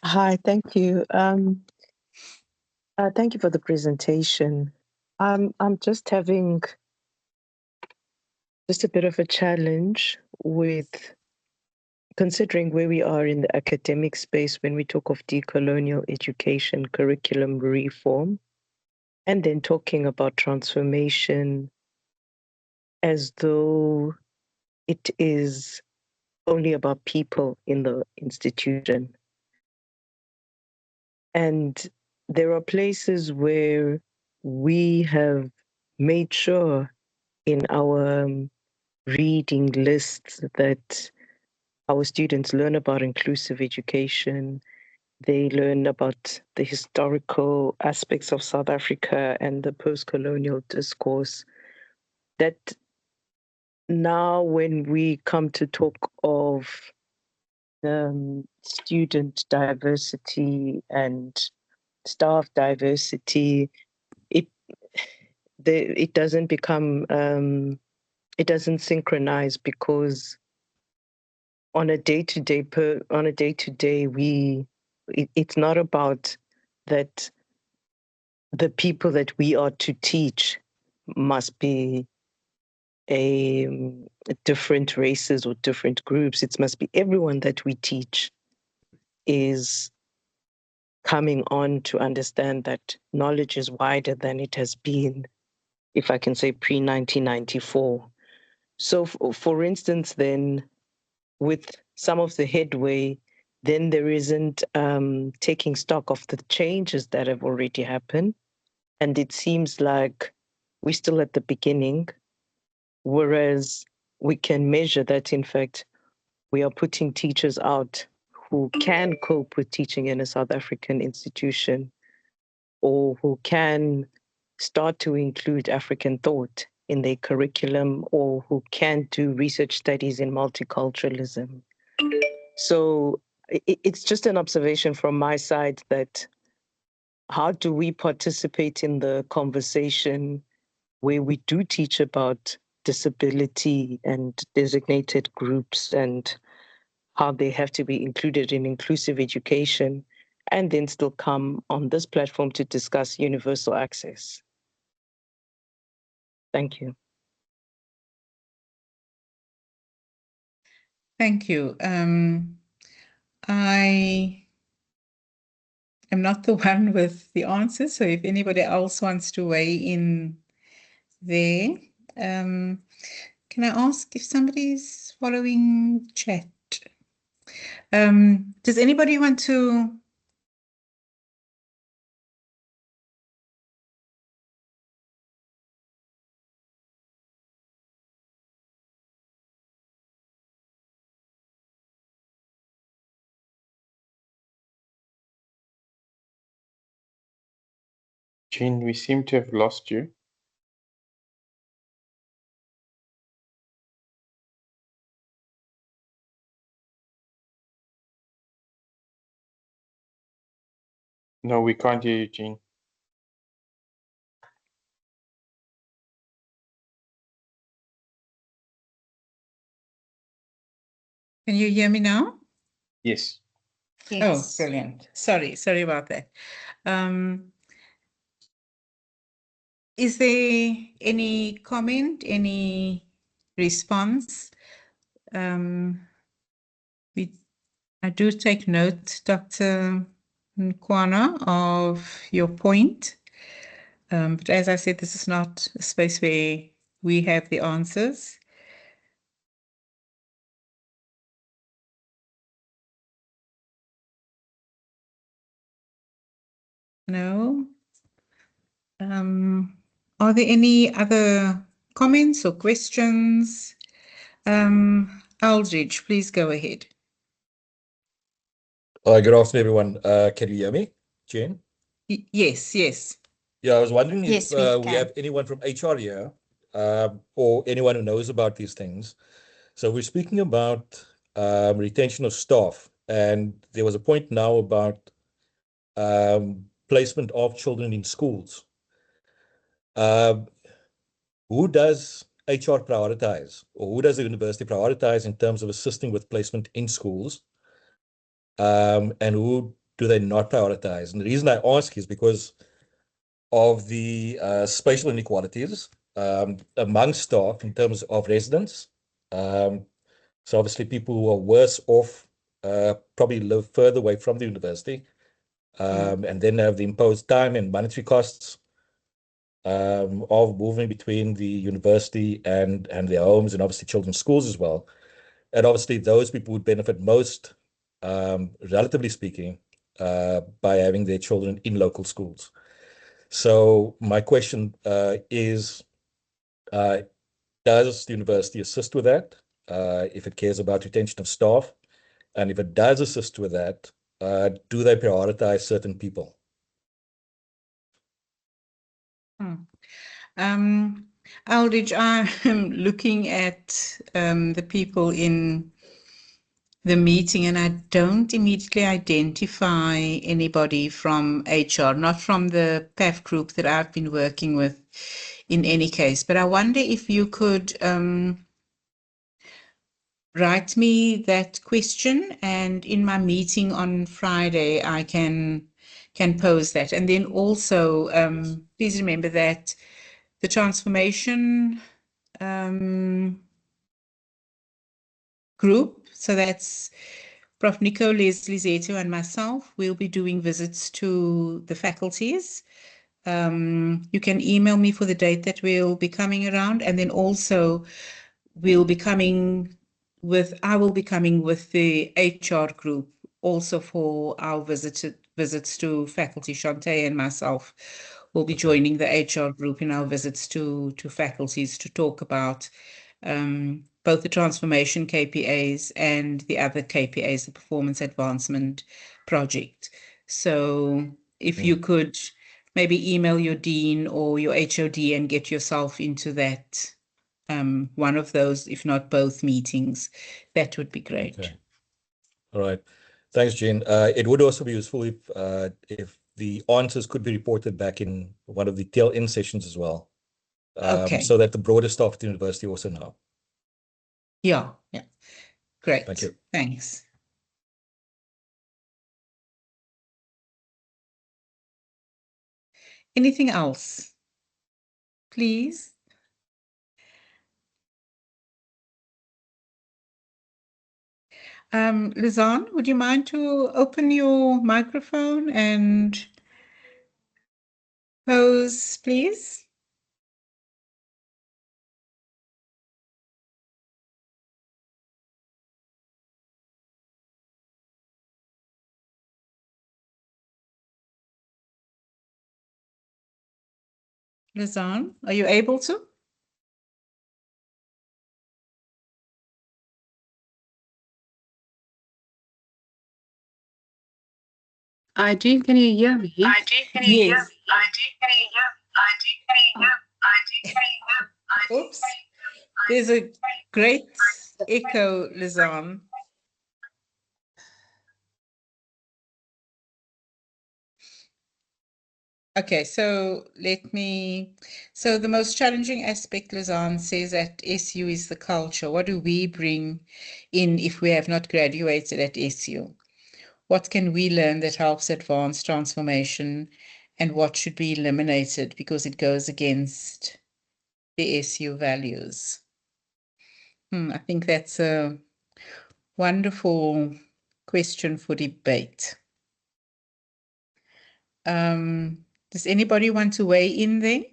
Hi, thank you. Thank you for the presentation. I'm just having just a bit of a challenge with considering where we are in the academic space when we talk of decolonial education curriculum reform, and then talking about transformation as though it is only about people in the institution. And there are places where we have made sure in our reading lists that our students learn about inclusive education. They learn about the historical aspects of South Africa and the post-colonial discourse. That now when we come to talk of student diversity and staff diversity, it it doesn't become it doesn't synchronize, because on a day-to-day it's not about that the people that we are to teach must be a different races or different groups. It must be everyone that we teach is coming on to understand that knowledge is wider than it has been, if I can say, pre-1994. So for instance, then, with some of the headway, then there isn't taking stock of the changes that have already happened. And it seems like we're still at the beginning, whereas we can measure that, in fact, we are putting teachers out who can cope with teaching in a South African institution, or who can start to include African thought in their curriculum, or who can do research studies in multiculturalism. So it's just an observation from my side that how do we participate in the conversation where we do teach about disability and designated groups and how they have to be included in inclusive education, and then still come on this platform to discuss universal access. Thank you. Thank you. I am not the one with the answer, so if anybody else wants to weigh in there, can I ask if somebody's following chat? Does anybody want to? Jean, we seem to have lost you. No, we can't hear you, Jean. Can you hear me now? Yes. Oh, Yes. brilliant. Sorry about that. Is there any comment, any response? I do take note, Dr. Nkwana, of your point. But as I said, this is not a space where we have the answers. No. Are there any other comments or questions? Aldridge, please go ahead. Good afternoon, everyone. Can you hear me, Jane? Yes. Yeah, I was wondering if Yes, we we can. have anyone from HR here, or anyone who knows about these things. So we're speaking about retention of staff, and there was a point now about placement of children in schools. Who does HR prioritize, or who does the university prioritize in terms of assisting with placement in schools? And who do they not prioritize? And the reason I ask is because of the spatial inequalities among staff in terms of residents. So obviously people who are worse off probably live further away from the university, and then have the imposed time and monetary costs of moving between the university and their homes, and obviously children's schools as well. And obviously those people would benefit most, relatively speaking, by having their children in local schools. So my question is, does the university assist with that, if it cares about retention of staff? And if it does assist with that, do they prioritize certain people? Aldridge, I'm looking at the people in the meeting, and I don't immediately identify anybody from HR, not from the PAF group that I've been working with in any case. But I wonder if you could write me that question, and in my meeting on Friday, I can pose that. And then also, please remember that the transformation group, so that's Prof. Nico, Leslie Zeto, and myself, will be doing visits to the faculties. You can email me for the date that we'll be coming around, and then also I will be coming with the HR group also for our visits to faculty. Shantae and myself will be joining the HR group in our visits to faculties to talk about both the transformation KPAs and the other KPAs, the performance advancement project. So if you could maybe email your dean or your HOD and get yourself into that, one of those, if not both meetings, that would be great. Okay. All right. Thanks, Jane. It would also be useful if the answers could be reported back in one of the TLN sessions as well, Okay. so that the broader staff at the university also know. Yeah. Great. Thank you. Thanks. Anything else? Please. Lizanne, would you mind to open your microphone and pose, please? Lizanne, are you able to? I do. Can you hear me? Yes. Oops. There's a great echo, Lizanne. Okay, so the most challenging aspect, Lizanne says, at SU is the culture. What do we bring in if we have not graduated at SU? What can we learn that helps advance transformation, and what should be eliminated because it goes against the SU values? I think that's a wonderful question for debate. Does anybody want to weigh in there?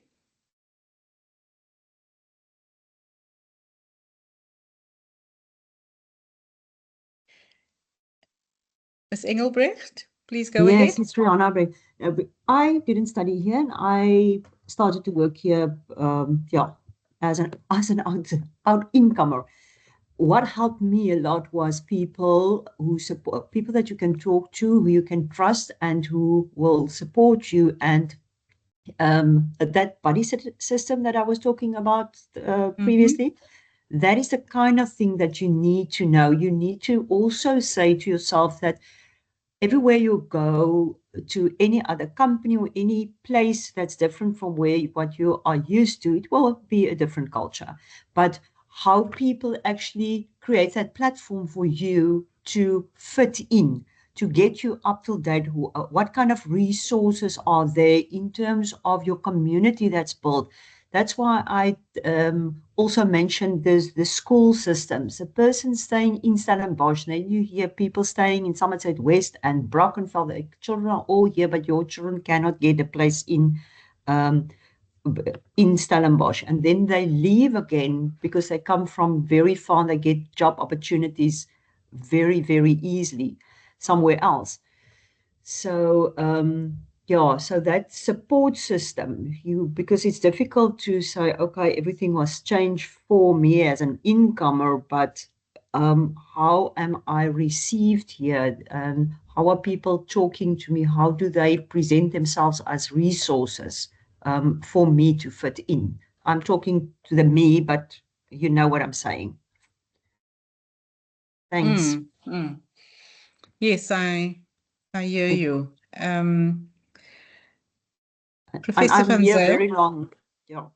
Ms. Engelbrecht, please go ahead. Yes, it's Rihanna. I didn't study here, and I started to work here, as an out incomer. What helped me a lot was people who support, people that you can talk to, who you can trust, and who will support you. And that buddy system that I was talking about previously, that is the kind of thing that you need to know. You need to also say to yourself that everywhere you go, to any other company or any place that's different from what you are used to, it will be a different culture. But how people actually create that platform for you to fit in, to get you up to date. What kind of resources are there in terms of your community that's built? That's why I also mentioned the school systems. A person staying in Stellenbosch, then you hear people staying in Somerset West and Brackenfell. The children are all here, but your children cannot get a place um, in Stellenbosch. And then they leave again because they come from very far and they get job opportunities very, very easily somewhere else. So, yeah, so that support system, because it's difficult to say, okay, everything was changed for me as an incomer, but how am I received here? How are people talking to me? How do they present themselves as resources for me to fit in? I'm talking to the me, but you know what I'm saying. Thanks. Yes, I hear you. And Professor I'm van here Zyl. very long. Yeah.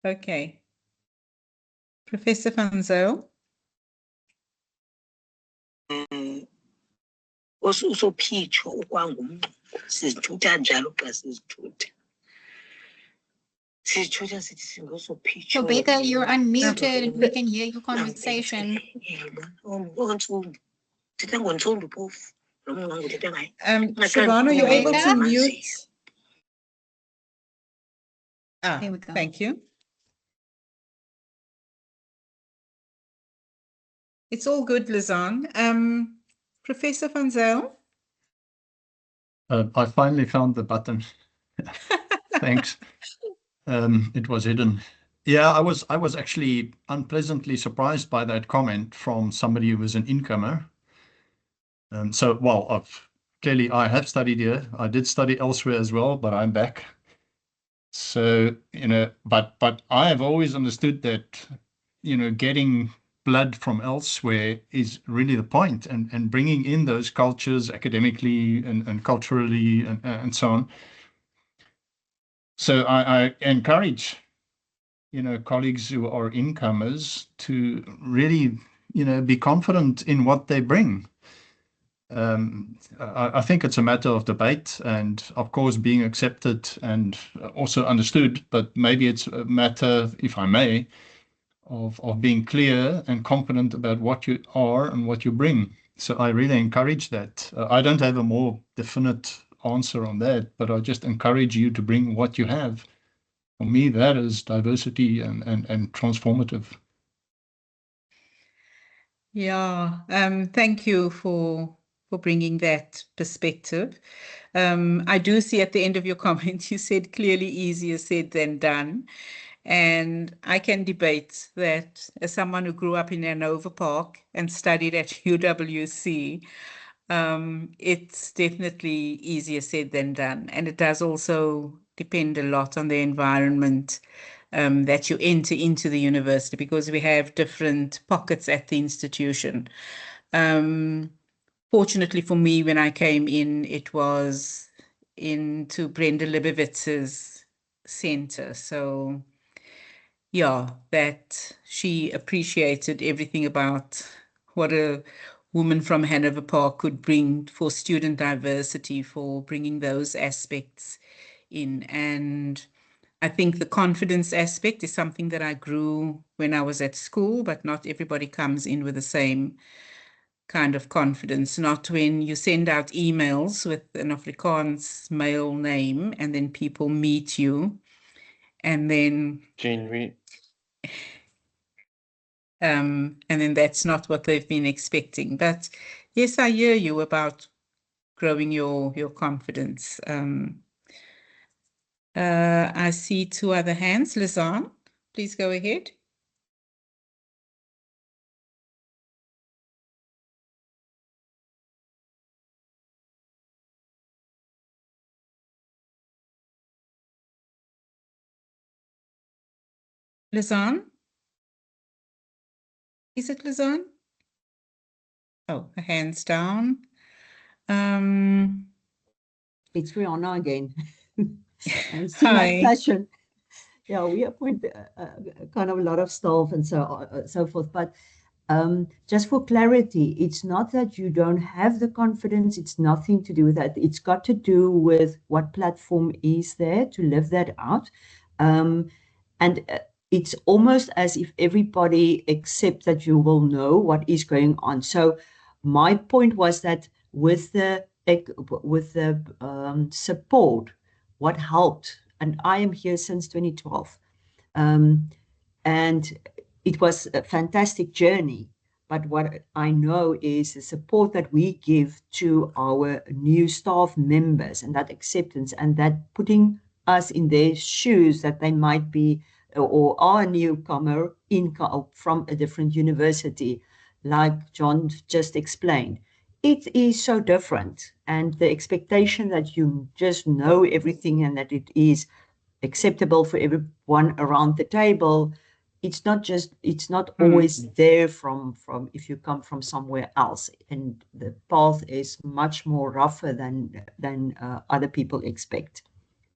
Okay. Professor van Zyl. Usophitsho ukwangumntu sizithutha njalo xa sizithutha. Sizithutha sithi singosophitsho. Rebecca, you're unmuted. We can hear your conversation. Uthetha ngontsundu phofu. Lo mnqanga uthetha ngayo. Siobhan, are you able to Rebecca? mute? There we go. Thank you. It's all good, Lizanne. Professor van Zyl. I finally found the button. Thanks. It was hidden. Yeah, I was actually unpleasantly surprised by that comment from somebody who was an incomer. Clearly I have studied here. I did study elsewhere as well, but I'm back. So, but I have always understood that, getting blood from elsewhere is really the point, and bringing in those cultures academically and culturally and so on. So I encourage, colleagues who are incomers to really, be confident in what they bring. I think it's a matter of debate and, of course, being accepted and also understood, but maybe it's a matter, if I may, of being clear and confident about what you are and what you bring. So I really encourage that. I don't have a more definite answer on that, but I just encourage you to bring what you have. For me, that is diversity and transformative. Yeah, thank you for bringing that perspective. I do see at the end of your comment, you said clearly easier said than done. And I can debate that as someone who grew up in Hanover Park and studied at UWC, it's definitely easier said than done. And it does also depend a lot on the environment that you enter into the university, because we have different pockets at the institution. Fortunately for me, when I came in, it was into Brenda Libovitz's center. So yeah, that she appreciated everything about what a woman from Hanover Park could bring for student diversity, for bringing those aspects in. And I think the confidence aspect is something that I grew when I was at school, but not everybody comes in with the same kind of confidence. Not when you send out emails with an Afrikaans male name and then people meet you and then and then that's not what they've been expecting. But yes, I hear you about growing your confidence. I see two other hands. Lizanne, please go ahead. Lizanne? Is it Lizanne? Oh, her hand's down. It's Rihanna again. I see my Hi. passion. Yeah, we appoint kind of a lot of staff and so forth. But Just for clarity, it's not that you don't have the confidence. It's nothing to do with that. It's got to do with what platform is there to live that out. And it's almost as if everybody accepts that you will know what is going on. So my point was that with the support, what helped, and I am here since 2012, and it was a fantastic journey. But what I know is the support that we give to our new staff members and that acceptance and that putting us in their shoes that they might be or are a newcomer from a different university, like John just explained. It is so different. And the expectation that you just know everything and that it is acceptable for everyone around the table, it's not always there from if you come from somewhere else, and the path is much more rougher than other people expect.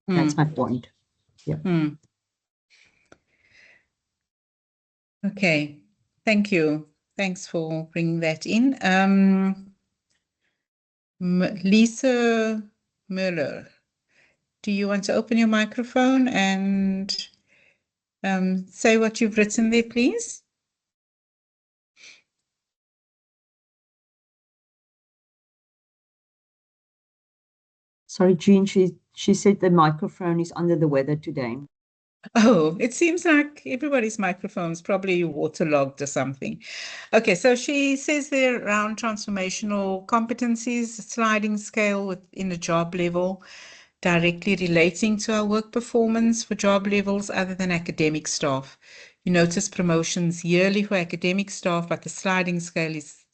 That's my point. Yeah. Okay, thank you. Thanks for bringing that in. Lisa Müller, do you want to open your microphone and say what you've written there, please? Sorry, Jean, she said the microphone is under the weather today. Oh, it seems like everybody's microphone's probably waterlogged or something. Okay, so she says there around transformational competencies, a sliding scale within a job level, directly relating to our work performance for job levels other than academic staff. You notice promotions yearly for academic staff, but the sliding scale is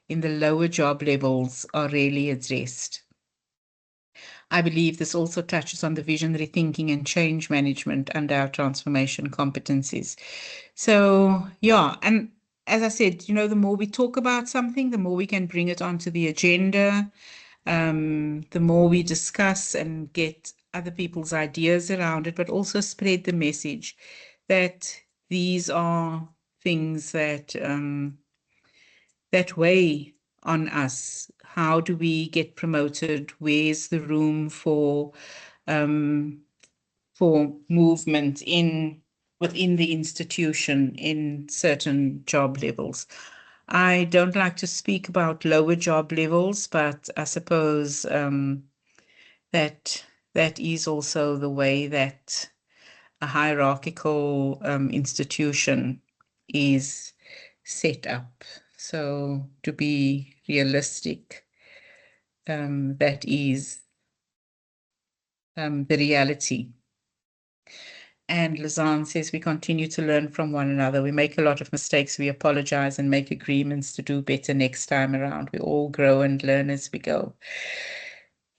in the lower job levels are rarely addressed. I believe this also touches on the visionary thinking and change management under our transformation competencies. So, yeah, and as I said, the more we talk about something, the more we can bring it onto the agenda, the more we discuss and get other people's ideas around it, but also spread the message that these are things that that weigh on us. How do we get promoted? Where's the room for movement within the institution in certain job levels? I don't like to speak about lower job levels, but I suppose that is also the way that a hierarchical institution is set up. So to be realistic, that is the reality. And Lizanne says we continue to learn from one another. We make a lot of mistakes. We apologize and make agreements to do better next time around. We all grow and learn as we go.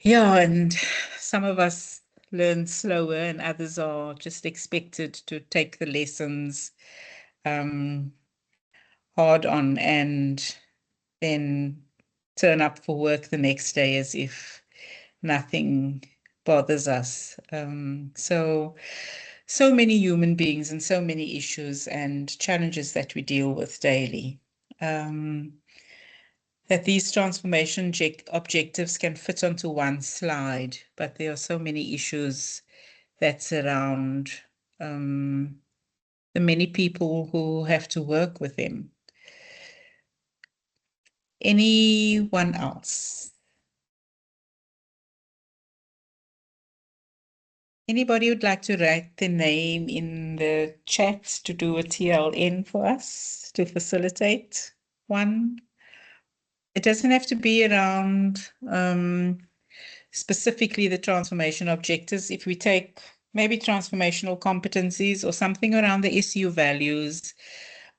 Yeah, and some of us learn slower and others are just expected to take the lessons hard on and then turn up for work the next day as if nothing bothers us. So many human beings and so many issues and challenges that we deal with daily. That these transformation objectives can fit onto one slide, but there are so many issues that surround the many people who have to work with them. Anyone else? Anybody would like to write the name in the chat to do a TLN for us to facilitate one? It doesn't have to be around specifically the transformation objectives. If we take maybe transformational competencies or something around the SU values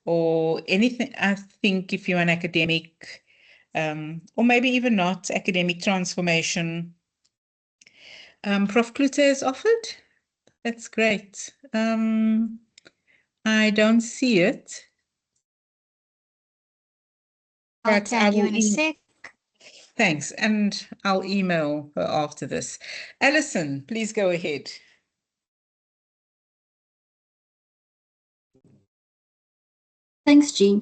or anything, I think if you're an academic or maybe even not academic transformation, Prof. Klute is offered. That's great. I don't see it. I'll tag you in a sec. Thanks, and I'll email her after this. Alison, please go ahead. Thanks, Jean.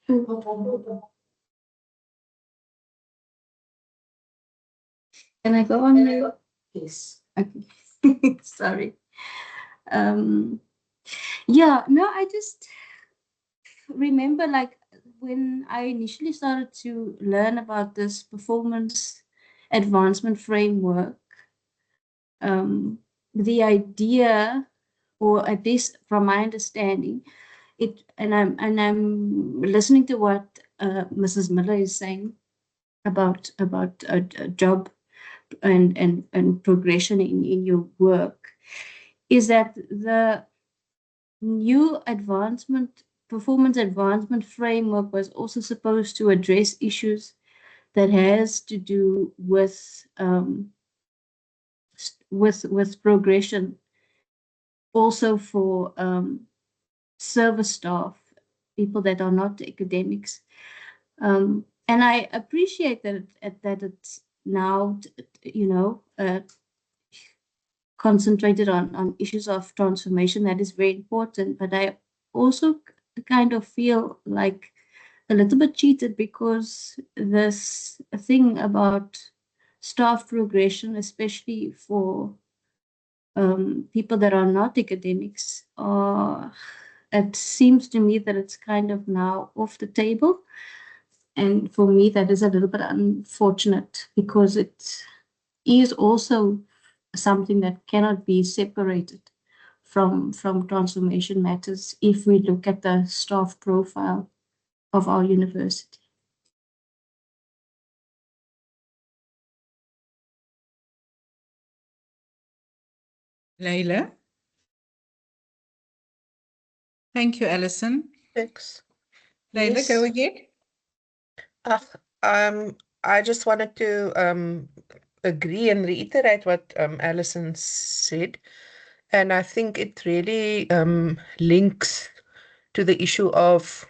Can I go on now? Yes. Okay. Sorry. Yeah, no, I just remember like when I initially started to learn about this performance advancement framework, the idea, or at least from my understanding, I'm listening to what Mrs. Miller is saying about a job and progression in your work, is that the new performance advancement framework was also supposed to address issues that has to do with progression, also for service staff, people that are not academics. And I appreciate that it's now, concentrated on issues of transformation. That is very important. But I also kind of feel like a little bit cheated, because this thing about staff progression, especially for people that are not academics, it seems to me that it's kind of now off the table. And for me, that is a little bit unfortunate, because it is also something that cannot be separated from transformation matters if we look at the staff profile of our university. Leila? Thank you, Alison. Thanks. Leila, Yes. go ahead. I just wanted to agree and reiterate what Alison said. And I think it really links to the issue of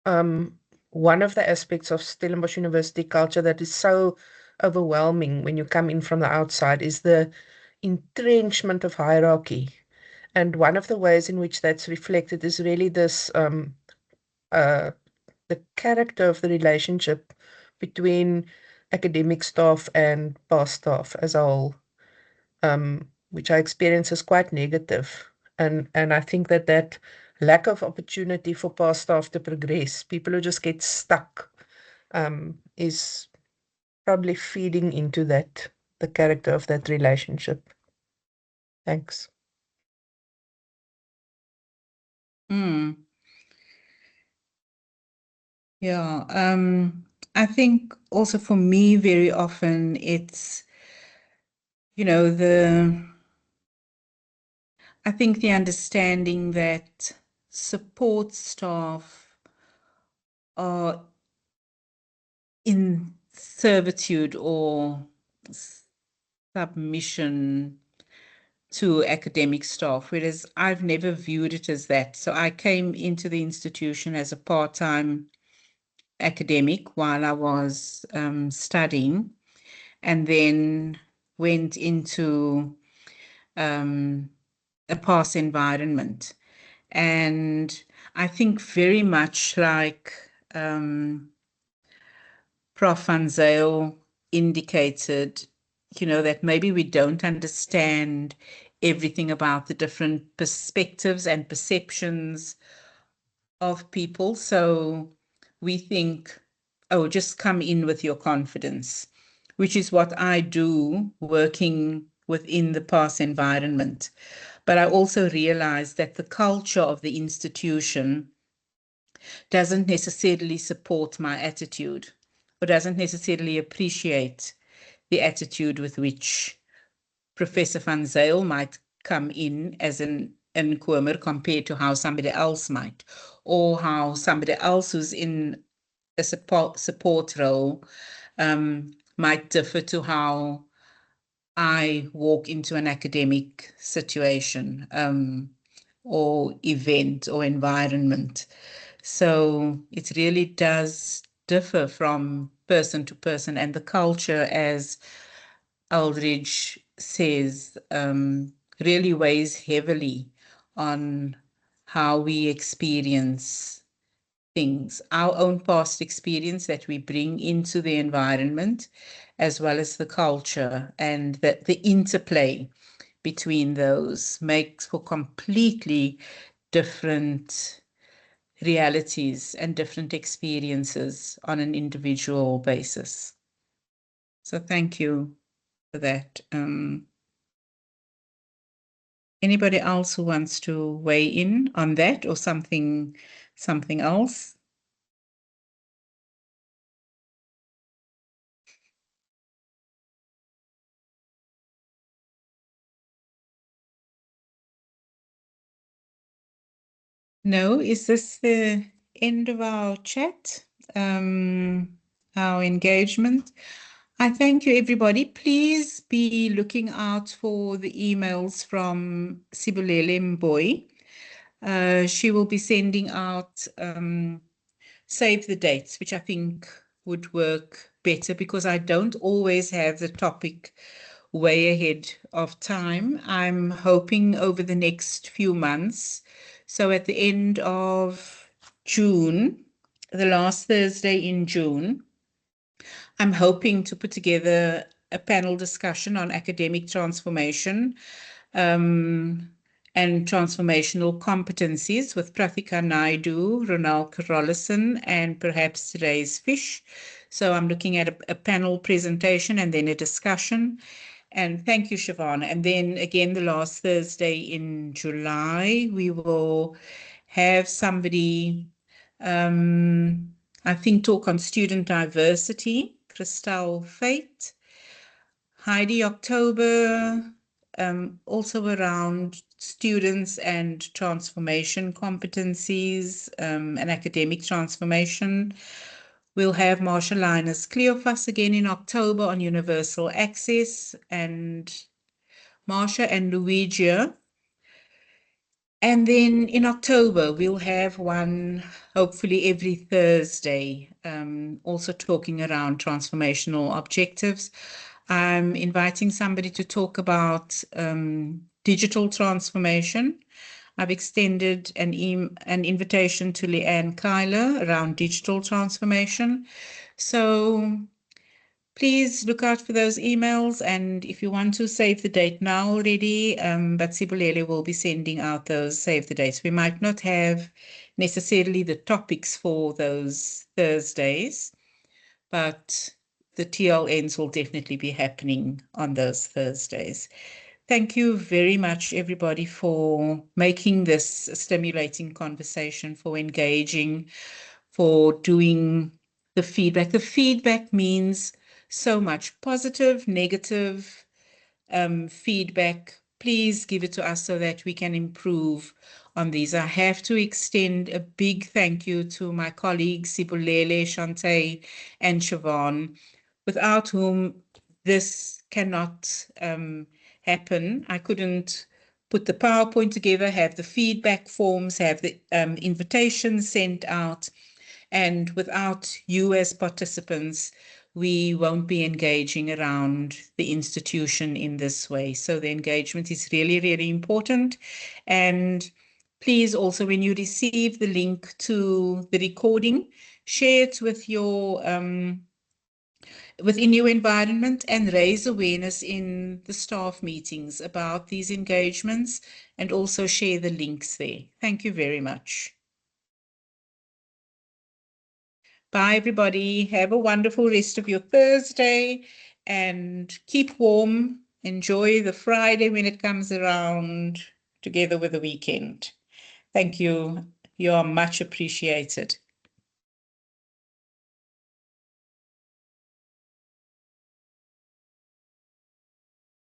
one of the aspects of Stellenbosch University culture that is so overwhelming when you come in from the outside, is the entrenchment of hierarchy. And one of the ways in which that's reflected is really this the character of the relationship between academic staff and past staff as a whole, which I experience as quite negative. And I think that lack of opportunity for past staff to progress, people who just get stuck, is probably feeding into the character of that relationship. Thanks. Yeah, I think also for me, very often it's, I think the understanding that support staff are in servitude or submission to academic staff, whereas I've never viewed it as that. So I came into the institution as a part-time academic while I was studying, and then went into a past environment. And I think very much like Prof. Van Zyl indicated, that maybe we don't understand everything about the different perspectives and perceptions of people. So we think, oh, just come in with your confidence, which is what I do working within the past environment. But I also realize that the culture of the institution doesn't necessarily support my attitude, or doesn't necessarily appreciate the attitude with which Professor Van Zyl might come in as an inkomer compared to how somebody else might, or how somebody else who's in a support role might differ to how I walk into an academic situation or event or environment. So it really does differ from person to person, and the culture, as Aldridge says, really weighs heavily on how we experience things, our own past experience that we bring into the environment, as well as the culture, and the interplay between those makes for completely different realities and different experiences on an individual basis. So thank you for that. Anybody else who wants to weigh in on that or something else? No, is this the end of our chat, our engagement? I thank you, everybody. Please be looking out for the emails from Sibulele Mboy. She will be sending out save the dates, which I think would work better because I don't always have the topic way ahead of time. I'm hoping over the next few months. So at the end of June, the last Thursday in June, I'm hoping to put together a panel discussion on academic transformation and transformational competencies with Prathika Naidu, Ronald Carolison, and perhaps Therese Fish. So I'm looking at a panel presentation and then a discussion. And thank you, Siobhan. And then again, the last Thursday in July, we will have somebody, I think, talk on student diversity, Christelle Fate. Heidi October, also around students and transformation competencies and academic transformation. We'll have Marsha Linus Cleophas again in October on universal access, and Marsha and Luigia. And then in October, we'll have one, hopefully every Thursday, also talking around transformational objectives. I'm inviting somebody to talk about digital transformation. I've extended an invitation to Leanne Kyler around digital transformation. So please look out for those emails. And if you want to save the date now already, but Sibulele will be sending out those save the dates. We might not have necessarily the topics for those Thursdays, but the TLNs will definitely be happening on those Thursdays. Thank you very much, everybody, for making this a stimulating conversation, for engaging, for doing the feedback. The feedback means so much. Positive, negative feedback. Please give it to us so that we can improve on these. I have to extend a big thank you to my colleagues, Sibulele, Shante, and Siobhan, without whom this cannot happen. I couldn't put the PowerPoint together, have the feedback forms, have the invitations sent out. And without you as participants, we won't be engaging around the institution in this way. So the engagement is really, really important. And please also, when you receive the link to the recording, share it with your within your environment and raise awareness in the staff meetings about these engagements and also share the links there. Thank you very much. Bye, everybody. Have a wonderful rest of your Thursday and keep warm. Enjoy the Friday when it comes around together with the weekend. Thank you. You are much appreciated.